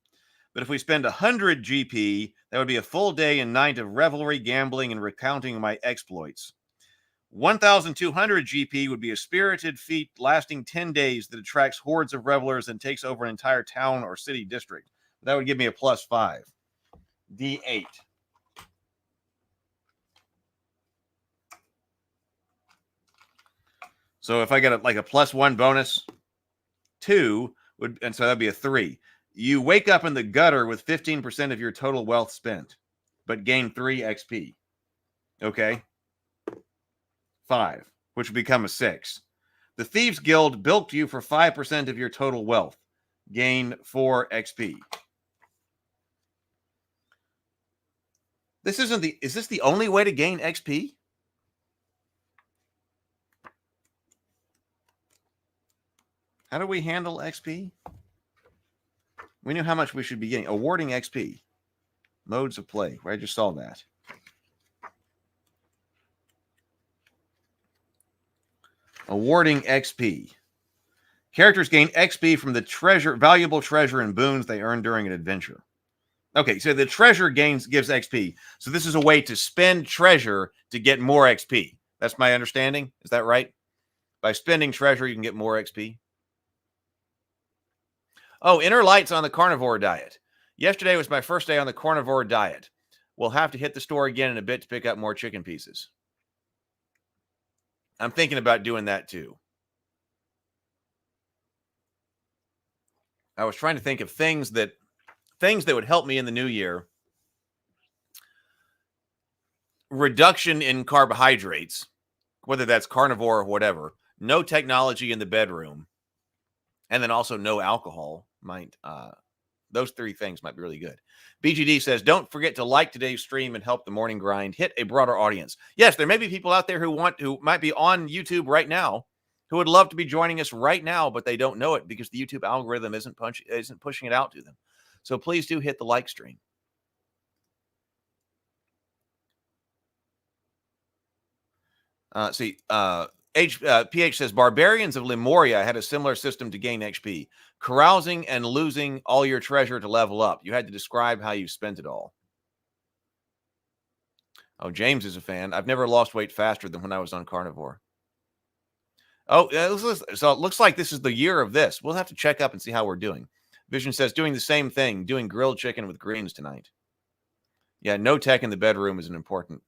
But if we spend 100 GP, that would be a full day and night of revelry, gambling, and recounting my exploits. 1,200 GP would be a spirited feat lasting 10 days that attracts hordes of revelers and takes over an entire town or city district. That would give me a +5. D8. So if I get a +1 bonus, 2 would, and so that'd be a 3. You wake up in the gutter with 15% of your total wealth spent, but gain 3 XP. Okay. 5, which would become a 6. The Thieves Guild bilked you for 5% of your total wealth. Gain 4 XP. Is this the only way to gain XP? How do we handle XP? We knew how much we should be getting. Awarding XP. Modes of play. I just saw that. Awarding XP. Characters gain XP from the valuable treasure and boons they earn during an adventure. Okay, so the treasure gives XP. So this is a way to spend treasure to get more XP. That's my understanding. Is that right? By spending treasure, you can get more XP. Oh, Inner Light's on the carnivore diet. Yesterday was my first day on the carnivore diet. We'll have to hit the store again in a bit to pick up more chicken pieces. I'm thinking about doing that too. I was trying to think of things that would help me in the new year. reduction in carbohydrates, whether that's carnivore or whatever, no technology in the bedroom, and then also no alcohol might, those three things might be really good. BGD says, don't forget to like today's stream and help the morning grind hit a broader audience. Yes, there may be people out there who might be on YouTube right now who would love to be joining us right now, but they don't know it because the YouTube algorithm isn't pushing it out to them. So please do hit the like stream. PH says, Barbarians of Lemuria had a similar system to gain XP, carousing and losing all your treasure to level up. You had to describe how you spent it all. Oh, James is a fan. I've never lost weight faster than when I was on carnivore. Oh, so it looks like this is the year of this. We'll have to check up and see how we're doing. Vision says, doing the same thing, doing grilled chicken with greens tonight. Yeah, no tech in the bedroom is an important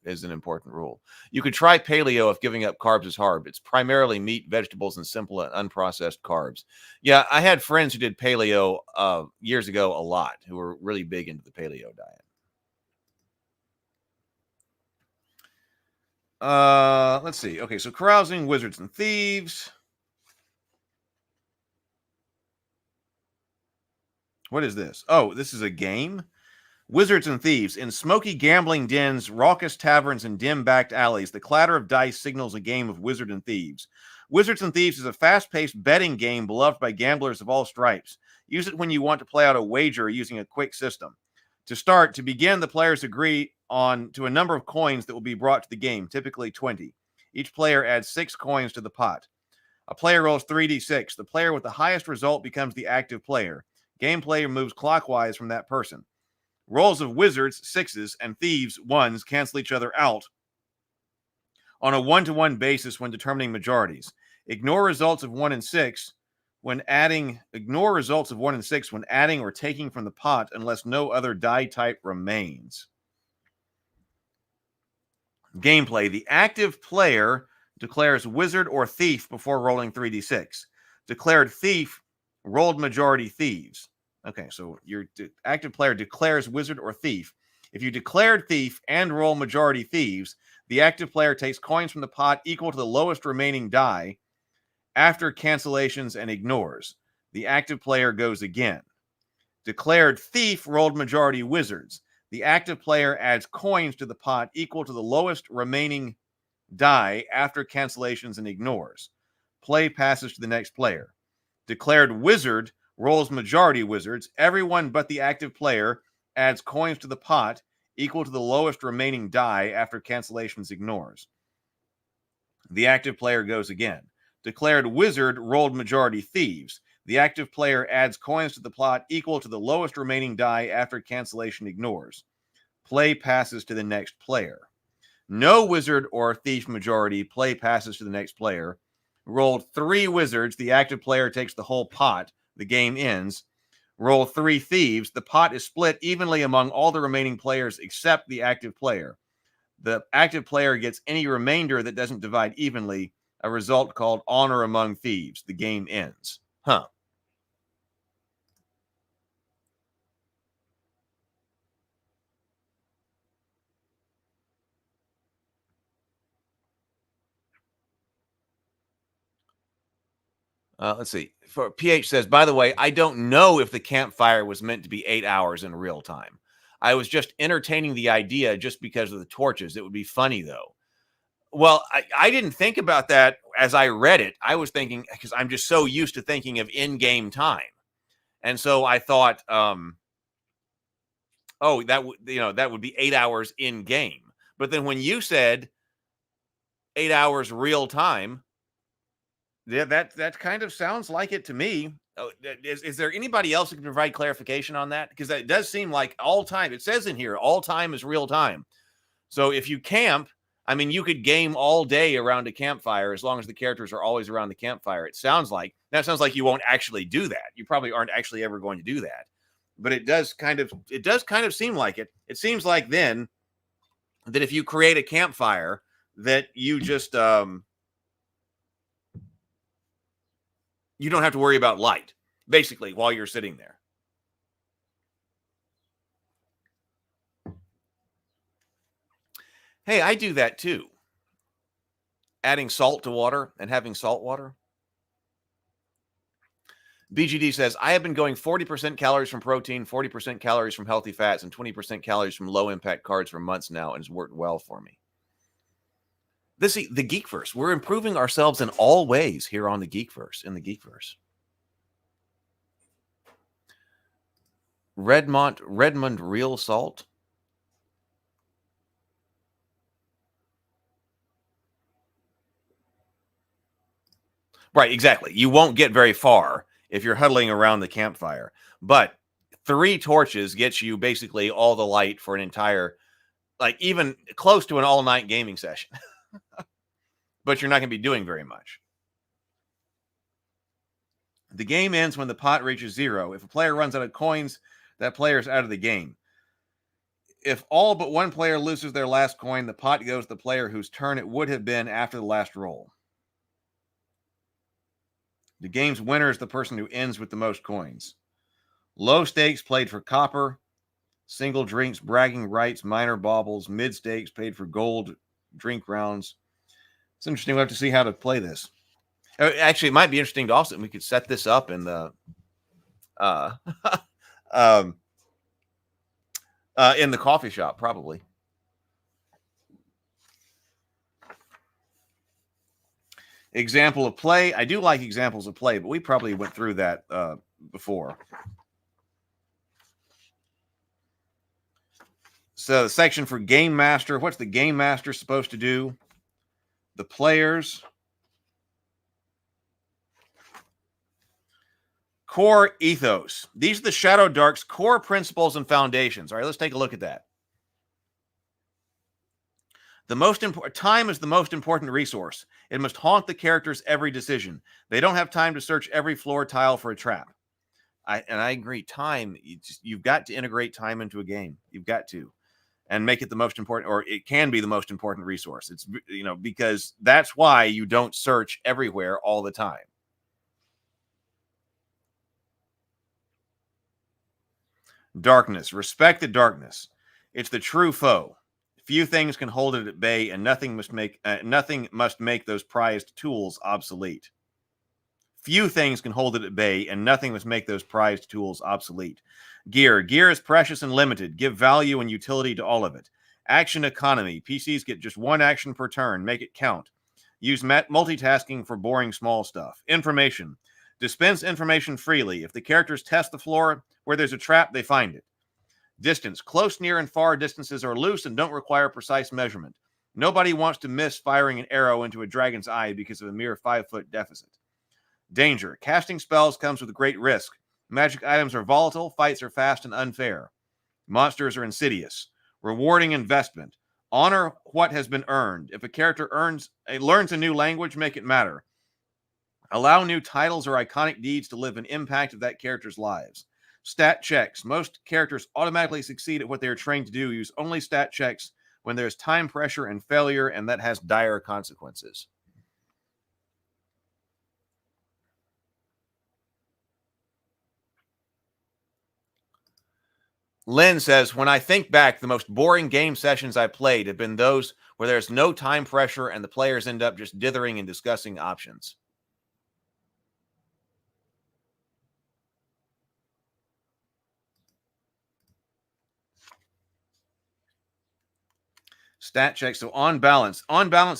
rule. You could try paleo if giving up carbs is hard. It's primarily meat, vegetables, and simple and unprocessed carbs. Yeah, I had friends who did paleo years ago a lot, who were really big into the paleo diet. Let's see. Okay, so carousing, wizards and thieves. What is this? Oh, this is a game? Wizards and thieves. In smoky gambling dens, raucous taverns, and dim-backed alleys, the clatter of dice signals a game of wizard and thieves. Wizards and Thieves is a fast-paced betting game beloved by gamblers of all stripes. Use it when you want to play out a wager using a quick system. To begin, the players agree to a number of coins that will be brought to the game, typically 20. Each player adds 6 coins to the pot. A player rolls 3d6. The player with the highest result becomes the active player. Gameplay moves clockwise from that person. Rolls of wizards, 6s, and thieves, 1s, cancel each other out on a 1-to-1 basis when determining majorities. Ignore results of 1 and 6 when adding or taking from the pot unless no other die type remains. Gameplay. The active player declares wizard or thief before rolling 3d6. Declared thief, rolled majority thieves. Okay, so your active player declares wizard or thief. If you declared thief and roll majority thieves, the active player takes coins from the pot equal to the lowest remaining die after cancellations and ignores. The active player goes again. Declared thief rolled majority wizards. The active player adds coins to the pot equal to the lowest remaining die after cancellations and ignores. Play passes to the next player. Declared wizard rolls majority wizards. Everyone but the active player adds coins to the pot equal to the lowest remaining die after cancellations ignores. The active player goes again. Declared wizard rolled majority thieves. The active player adds coins to the pot equal to the lowest remaining die after cancellation ignores. Play passes to the next player. No wizard or thief majority. Play passes to the next player. Rolled 3 wizards. The active player takes the whole pot. The game ends. Roll 3 thieves. The pot is split evenly among all the remaining players except the active player. The active player gets any remainder that doesn't divide evenly, a result called honor among thieves. The game ends. Huh. Let's see. For PH says, by the way, I don't know if the campfire was meant to be 8 hours in real time. I was just entertaining the idea just because of the torches. It would be funny, though. Well, I didn't think about that as I read it. I was thinking, because I'm just so used to thinking of in-game time. And so I thought, that would be 8 hours in-game. But then when you said 8 hours real time, yeah, that kind of sounds like it to me. Is there anybody else who can provide clarification on that? Because it does seem like all time. It says in here, all time is real time. So if you camp, I mean, you could game all day around a campfire as long as the characters are always around the campfire. It sounds like you won't actually do that. You probably aren't actually ever going to do that. But it does kind of seem like it. It seems like then that if you create a campfire, that you just you don't have to worry about light, basically, while you're sitting there. Hey, I do that too. Adding salt to water and having salt water. BGD says, I have been going 40% calories from protein, 40% calories from healthy fats, and 20% calories from low-impact carbs for months now, and it's worked well for me. The Geekverse. We're improving ourselves in all ways here on the Geekverse, in the Geekverse. Redmond real salt. Right, exactly. You won't get very far if you're huddling around the campfire. But 3 torches gets you basically all the light for an entire, like even close to an all-night gaming session. But you're not going to be doing very much. The game ends when the pot reaches 0. If a player runs out of coins, that player is out of the game. If all but one player loses their last coin, the pot goes to the player whose turn it would have been after the last roll. The game's winner is the person who ends with the most coins. Low stakes played for copper. Single drinks, bragging rights, minor baubles. Mid stakes paid for gold, drink rounds. It's interesting. We'll have to see how to play this. Actually, it might be interesting to also, we could set this up in the in the coffee shop, probably. Example of play. I do like examples of play, but we probably went through that before. So the section for Game Master. What's the Game Master supposed to do? The players. Core ethos. These are the Shadowdark's core principles and foundations. All right, let's take a look at that. The most important time is the most important resource. It must haunt the character's every decision. They don't have time to search every floor tile for a trap. I agree. Time, you've got to integrate time into a game. You've got to, and make it the most important, or it can be the most important resource. It's, you know, because that's why you don't search everywhere all the time. Darkness. Respect the darkness. It's the true foe. Few things can hold it at bay, and nothing must make those prized tools obsolete. Few things can hold it at bay, and nothing must make those prized tools obsolete. Gear. Gear is precious and limited. Give value and utility to all of it. Action economy. PCs get just 1 action per turn. Make it count. Use multitasking for boring small stuff. Information. Dispense information freely. If the characters test the floor where there's a trap, they find it. Distance. Close, near, and far distances are loose and don't require precise measurement. Nobody wants to miss firing an arrow into a dragon's eye because of a mere 5-foot deficit. Danger. Casting spells comes with great risk. Magic items are volatile. Fights are fast and unfair. Monsters are insidious. Rewarding investment. Honor what has been earned. If a character learns a new language, make it matter. Allow new titles or iconic deeds to live an impact of that character's lives. Stat checks. Most characters automatically succeed at what they are trained to do. Use only stat checks when there's time pressure and failure, and that has dire consequences. Lynn says, when I think back, the most boring game sessions I played have been those where there's no time pressure and the players end up just dithering and discussing options. Stat check. So on balance,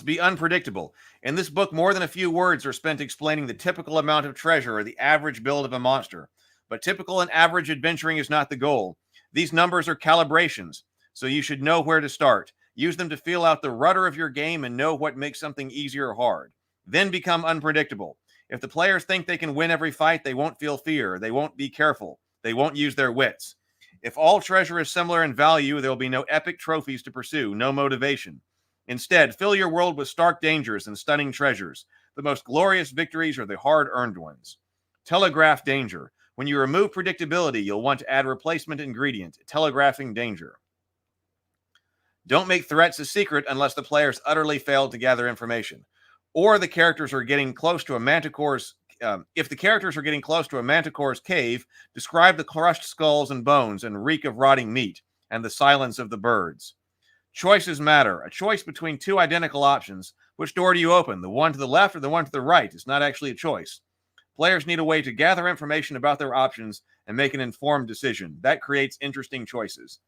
be unpredictable. In this book, more than a few words are spent explaining the typical amount of treasure or the average build of a monster. But typical and average adventuring is not the goal. These numbers are calibrations, so you should know where to start. Use them to feel out the rudder of your game and know what makes something easy or hard. Then become unpredictable. If the players think they can win every fight, they won't feel fear. They won't be careful. They won't use their wits. If all treasure is similar in value, there will be no epic trophies to pursue, no motivation. Instead, fill your world with stark dangers and stunning treasures. The most glorious victories are the hard-earned ones. Telegraph danger. When you remove predictability, you'll want to add replacement ingredient, telegraphing danger. Don't make threats a secret unless the players utterly failed to gather information. Or the characters are getting close to a manticore's if the characters are getting close to a manticore's cave, describe the crushed skulls and bones and reek of rotting meat and the silence of the birds. Choices matter. A choice between two identical options. Which door do you open? The one to the left or the one to the right? It's not actually a choice. Players need a way to gather information about their options and make an informed decision. That creates interesting choices.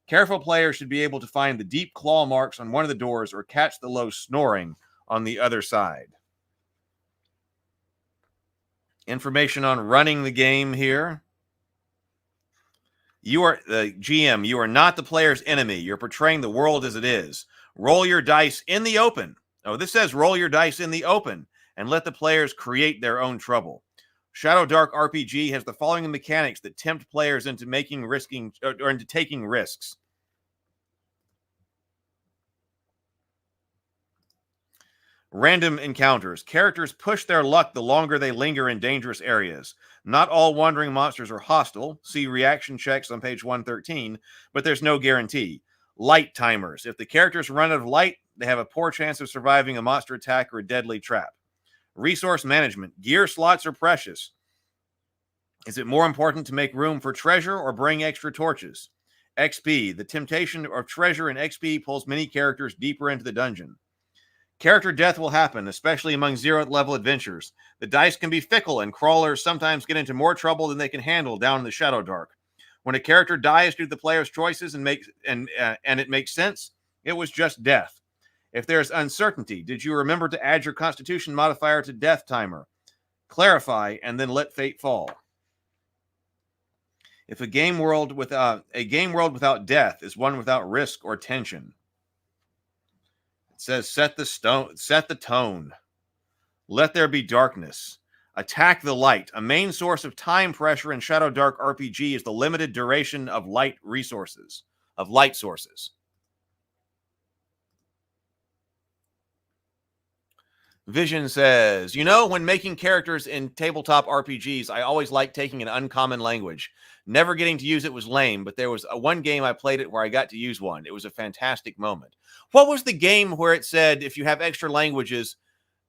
Careful players should be able to find the deep claw marks on one of the doors or catch the low snoring on the other side. Information on running the game here. You are the GM. You are not the player's enemy. You're portraying the world as it is. Roll your dice in the open. Oh, this says roll your dice in the open and let the players create their own trouble. Shadowdark RPG has the following mechanics that tempt players into into taking risks. Random encounters. Characters push their luck the longer they linger in dangerous areas. Not all wandering monsters are hostile. See reaction checks on page 113, but there's no guarantee. Light timers. If the characters run out of light, they have a poor chance of surviving a monster attack or a deadly trap. Resource management. Gear slots are precious. Is it more important to make room for treasure or bring extra torches? XP. The temptation of treasure and XP pulls many characters deeper into the dungeon. Character death will happen, especially among zero-level adventures. The dice can be fickle, and crawlers sometimes get into more trouble than they can handle down in the Shadowdark. When a character dies due to the player's choices and it makes sense, it was just death. If there's uncertainty, did you remember to add your Constitution modifier to death timer? Clarify, and then let fate fall. If a game world without death is one without risk or tension. Says set the tone. Let there be darkness. Attack the light. A main source of time pressure in Shadowdark RPG is the limited duration of light sources. Vision says, when making characters in tabletop RPGs, I always like taking an uncommon language. Never getting to use it was lame, but there was one game I played it where I got to use one. It was a fantastic moment. What was the game where it said if you have extra languages,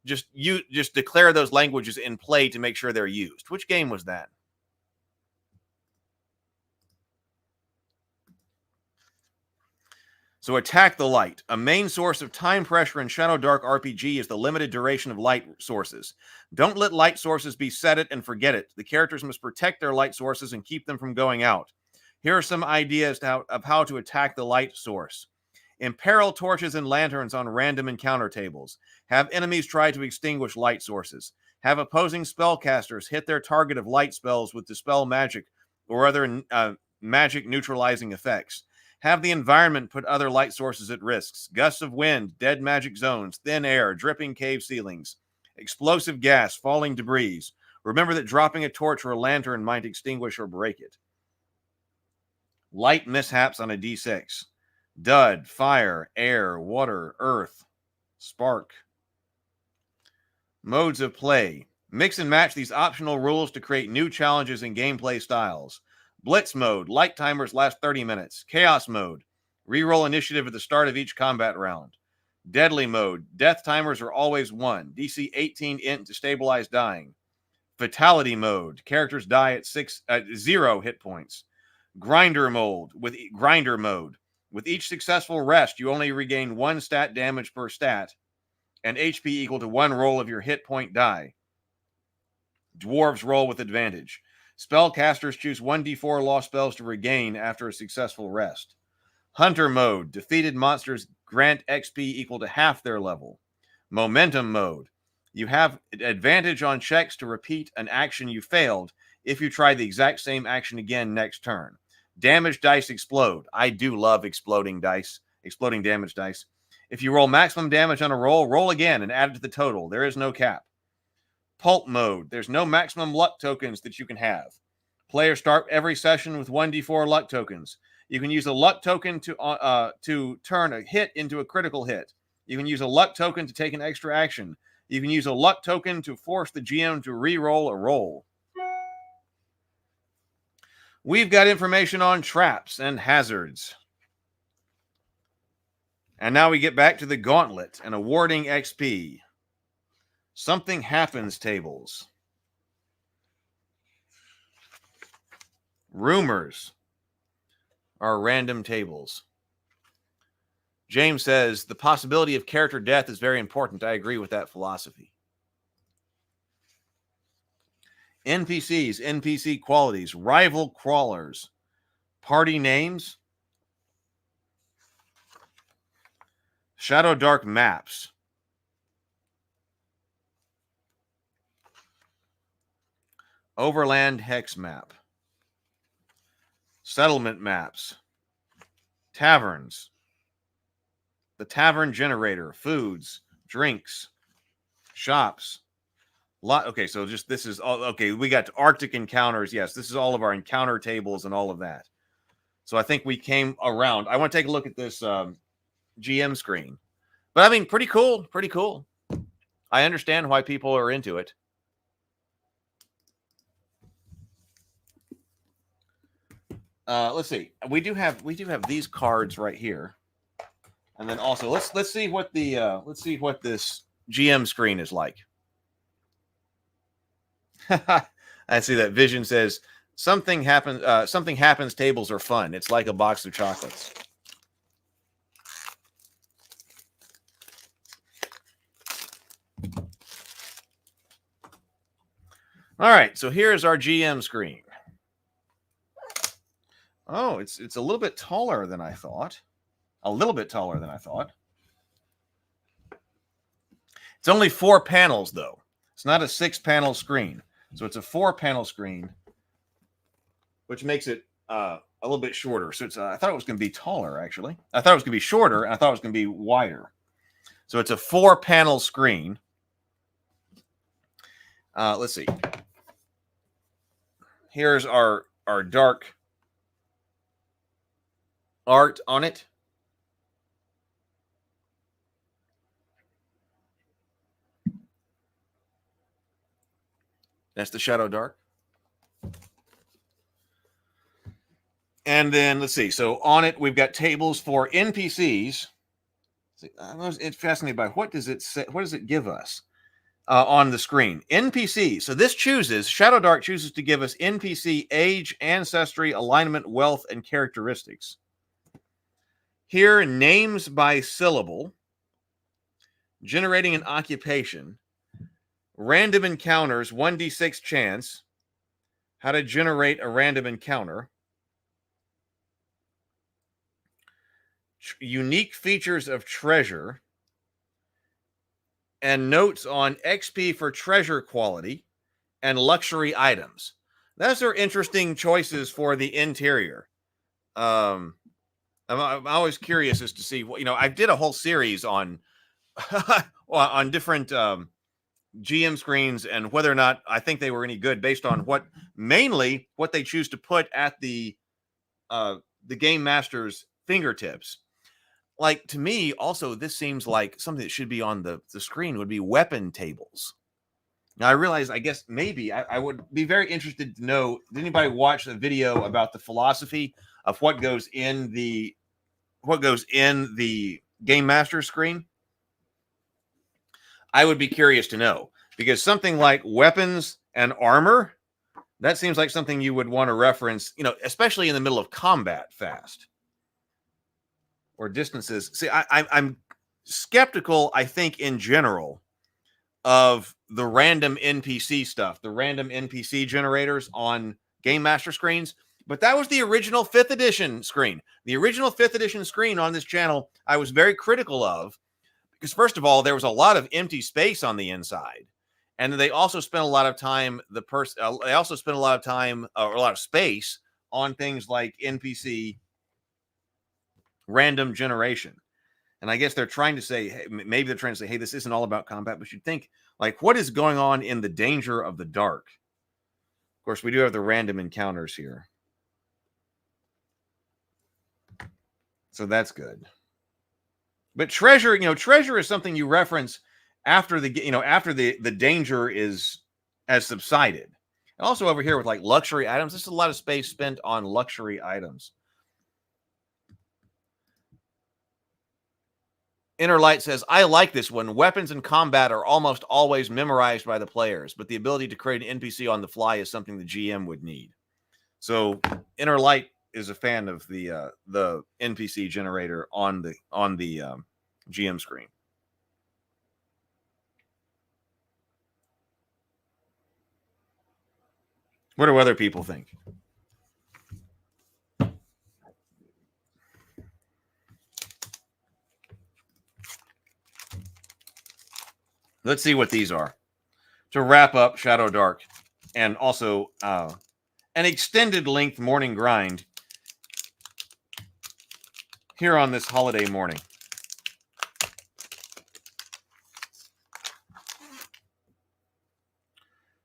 just declare those languages in play to make sure they're used? Which game was that? So attack the light. A main source of time pressure in Shadowdark RPG is the limited duration of light sources. Don't let light sources be set it and forget it. The characters must protect their light sources and keep them from going out. Here are some ideas of how to attack the light source. Imperil torches and lanterns on random encounter tables. Have enemies try to extinguish light sources. Have opposing spellcasters hit their target of light spells with dispel magic or other magic neutralizing effects. Have the environment put other light sources at risks. Gusts of wind, dead magic zones, thin air, dripping cave ceilings, explosive gas, falling debris. Remember that dropping a torch or a lantern might extinguish or break it. Light mishaps on a D6. Dud, fire, air, water, earth, spark. Modes of play. Mix and match these optional rules to create new challenges and gameplay styles. Blitz mode. Light timers last 30 minutes. Chaos mode. Reroll initiative at the start of each combat round. Deadly mode. Death timers are always 1. DC 18 int to stabilize dying. Fatality mode. Characters die at 0 hit points. Grinder mode. With each successful rest, you only regain 1 stat damage per stat, and HP equal to 1 roll of your hit point die. Dwarves roll with advantage. Spellcasters choose 1d4 lost spells to regain after a successful rest. Hunter mode. Defeated monsters grant XP equal to half their level. Momentum mode. You have advantage on checks to repeat an action you failed if you try the exact same action again next turn. Damage dice explode. I do love exploding damage dice. If you roll maximum damage on a roll again and add it to the total. There is no cap. Pulp mode. There's no maximum luck tokens that you can have. Players start every session with 1d4 luck tokens. You can use a luck token to turn a hit into a critical hit. You can use a luck token to take an extra action. You can use a luck token to force the GM to re-roll a roll. We've got information on traps and hazards. And now we get back to the gauntlet and awarding XP. Something happens tables. Rumors are random tables. James says, the possibility of character death is very important. I agree with that philosophy. NPCs, NPC qualities, rival crawlers, party names, Shadowdark maps, Overland hex map, settlement maps, taverns, the tavern generator, foods, drinks, shops. Okay, so just this is all okay. We got Arctic encounters. Yes, this is all of our encounter tables and all of that. So I think we came around. I want to take a look at this GM screen. But I mean, pretty cool. Pretty cool. I understand why people are into it. Let's see. We do have these cards right here. And then also let's see what this GM screen is like. I see that Vision says something happens tables are fun. It's like a box of chocolates. All right, so here's our GM screen. Oh, it's a little bit taller than I thought. A little bit taller than I thought. It's only 4 panels though. It's not a 6-panel screen. So it's a 4-panel screen, which makes it a little bit shorter. So it's I thought it was going to be taller, actually. I thought it was going to be shorter, and I thought it was going to be wider. So it's a 4-panel screen. Let's see. Here's our dark art on it. That's the Shadowdark. And then let's see. So on it, we've got tables for NPCs. It's fascinated by what does it say? What does it give us on the screen? NPC. So this Shadowdark chooses to give us NPC age, ancestry, alignment, wealth, and characteristics. Here, names by syllable, generating an occupation, random encounters, 1d6 chance, how to generate a random encounter, unique features of treasure, and notes on XP for treasure quality and luxury items. Those are interesting choices for the interior. I'm always curious as to see what, I did a whole series on on different GM screens and whether or not I think they were any good based on mainly what they choose to put at the game master's fingertips. Like, to me, also, this seems like something that should be on the screen would be weapon tables. Now, I realize, I guess maybe I would be very interested to know, did anybody watch a video about the philosophy of what goes in the game master screen? I would be curious to know, because something like weapons and armor, that seems like something you would want to reference, especially in the middle of combat fast. Or distances. See, I'm skeptical, I think, in general, of the random NPC stuff, the random NPC generators on Game Master screens. But that was the original 5th edition screen. The original 5th edition screen on this channel, I was very critical of, because first of all, there was a lot of empty space on the inside. And they also spent a lot of time, they also spent a lot of time, or a lot of space on things like NPC random generation. And I guess they're trying to say, maybe they're trying to say, hey, this isn't all about combat, but you'd think, like, what is going on in the danger of the dark? Of course, we do have the random encounters here. So that's good. But treasure, treasure is something you reference after the danger has subsided. And also over here with like luxury items, there's a lot of space spent on luxury items. Inner Light says, I like this one. Weapons in combat are almost always memorized by the players, but the ability to create an NPC on the fly is something the GM would need. So, Inner Light, is a fan of the NPC generator on the GM screen. What do other people think? Let's see what these are. To wrap up Shadowdark, and also an extended length morning grind here on this holiday morning.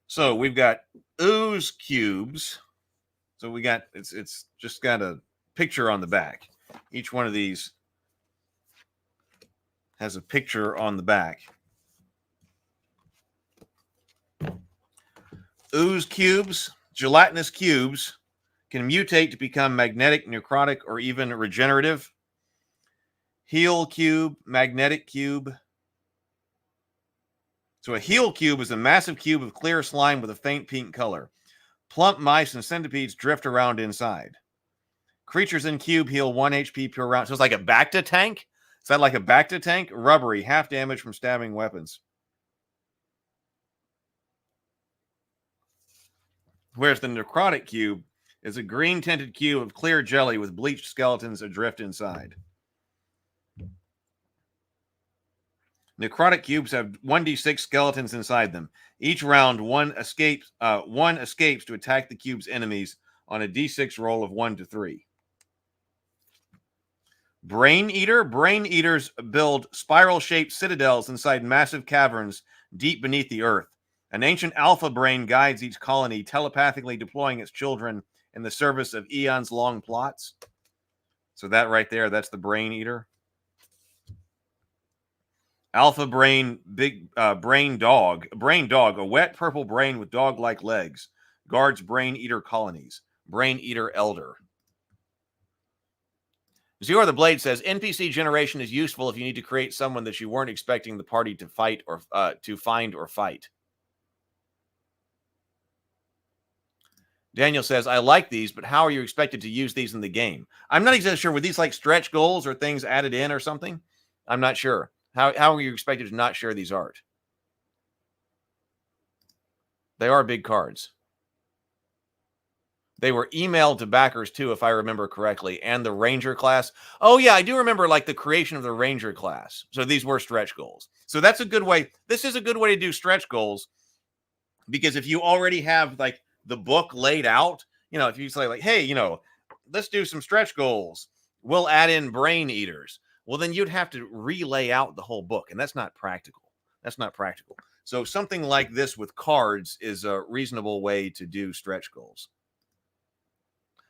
So we've got ooze cubes. So we got it's just got a picture on the back. Each one of these has a picture on the back. Ooze cubes, gelatinous cubes, can mutate to become magnetic, necrotic, or even regenerative. Heal cube, magnetic cube. So a heal cube is a massive cube of clear slime with a faint pink color. Plump mice and centipedes drift around inside. Creatures in cube heal 1 HP per round. So it's like a Bacta tank? Is that like a Bacta tank? Rubbery, half damage from stabbing weapons. Whereas the necrotic cube is a green tinted cube of clear jelly with bleached skeletons adrift inside. Necrotic cubes have 1d6 skeletons inside them. Each round, one escapes to attack the cube's enemies on a d6 roll of 1 to 3. Brain Eater. Brain Eaters build spiral-shaped citadels inside massive caverns deep beneath the earth. An ancient alpha brain guides each colony, telepathically deploying its children in the service of eons-long plots. So that right there, that's the Brain Eater. Alpha brain, big brain dog. Brain dog, a wet purple brain with dog-like legs. Guards Brain Eater colonies. Brain Eater elder. Zero the Blade says, NPC generation is useful if you need to create someone that you weren't expecting the party to fight or to find or fight. Daniel says, I like these, but how are you expected to use these in the game? I'm not exactly sure. Were these like stretch goals or things added in or something? I'm not sure. How are you expected to not share these art? They are big cards. They were emailed to backers too, if I remember correctly, and the Ranger class. Oh yeah, I do remember like the creation of the Ranger class. So these were stretch goals. So that's a good way. This is a good way to do stretch goals, because if you already have like the book laid out, you know, if you say like, hey, you know, let's do some stretch goals, we'll add in Brain Eaters. Well, then you'd have to relay out the whole book, and that's not practical. That's not practical. So something like this with cards is a reasonable way to do stretch goals.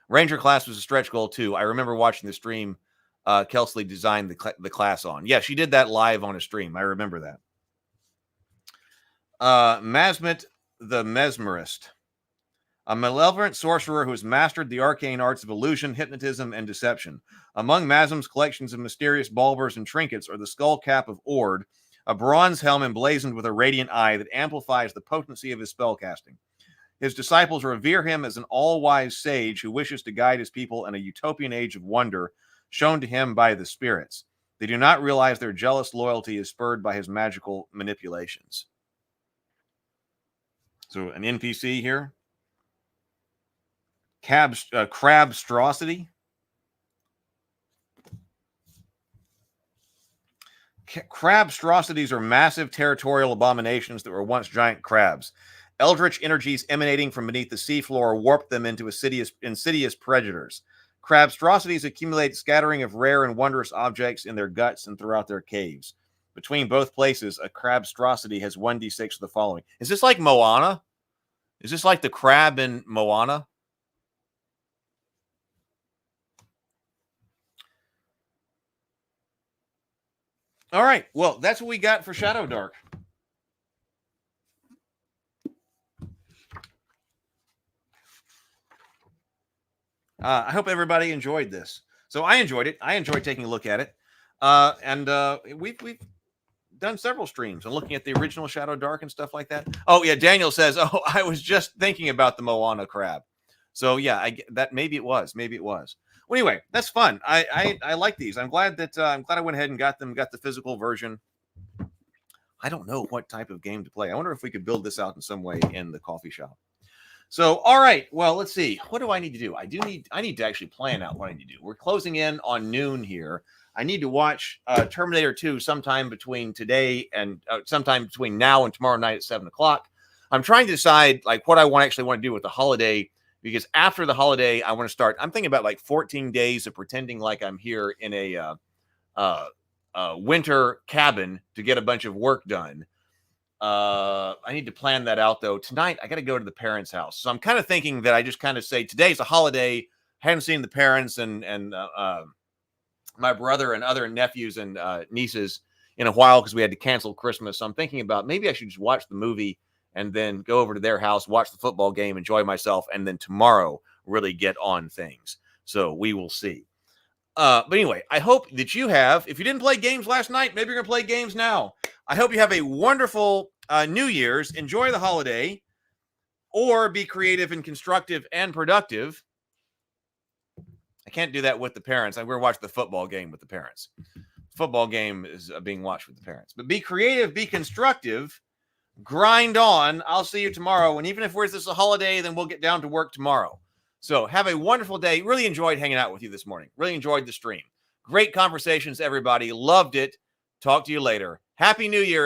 Ranger class was a stretch goal too. I remember watching the stream Kelsley designed the class on. Yeah, she did that live on a stream. I remember that. Masmet the Mesmerist. A malevolent sorcerer who has mastered the arcane arts of illusion, hypnotism, and deception. Among Masm's collections of mysterious bulbers and trinkets are the skull cap of Ord, a bronze helm emblazoned with a radiant eye that amplifies the potency of his spellcasting. His disciples revere him as an all-wise sage who wishes to guide his people in a utopian age of wonder shown to him by the spirits. They do not realize their jealous loyalty is spurred by his magical manipulations. So an NPC here. Crabstrosity. Crabstrosities are massive territorial abominations that were once giant crabs. Eldritch energies emanating from beneath the seafloor warped them into insidious predators. Crabstrosities accumulate scattering of rare and wondrous objects in their guts and throughout their caves. Between both places, a crabstrosity has 1d6 of the following. Is this like Moana? Is this like the crab in Moana? All right. Well, that's what we got for Shadowdark. I hope everybody enjoyed this. So I enjoyed it. I enjoyed taking a look at it. We've done several streams and looking at the original Shadowdark and stuff like that. Oh, yeah. Daniel says, oh, I was just thinking about the Moana crab. So yeah, that maybe it was. Well, anyway, that's fun. I like these. I'm glad that I went ahead and got the physical version. I don't know what type of game to play. I wonder if we could build this out in some way in the coffee shop. So, all right. Well, let's see. What do I need to do? I need to actually plan out what I need to do. We're closing in on noon here. I need to watch Terminator 2 sometime between today and sometime between now and tomorrow night at 7:00. I'm trying to decide like what I actually want to do with the holiday, because after the holiday, I want to start. I'm thinking about like 14 days of pretending like I'm here in a winter cabin to get a bunch of work done. I need to plan that out though. Tonight, I got to go to the parents' house. So I'm kind of thinking that I just kind of say today's a holiday. Haven't seen the parents and my brother and other nephews and nieces in a while because we had to cancel Christmas. So I'm thinking about maybe I should just watch the movie and then go over to their house, watch the football game, enjoy myself, and then tomorrow really get on things. So we will see. But anyway, I hope that you have, if you didn't play games last night, maybe you're going to play games now. I hope you have a wonderful New Year's. Enjoy the holiday, or be creative and constructive and productive. I can't do that with the parents. We're watching the football game with the parents. Football game is being watched with the parents. But be creative, be constructive, grind on. I'll see you tomorrow. And even if this is a holiday, then we'll get down to work tomorrow. So have a wonderful day. Really enjoyed hanging out with you this morning. Really enjoyed the stream. Great conversations, everybody. Loved it. Talk to you later. Happy New Year.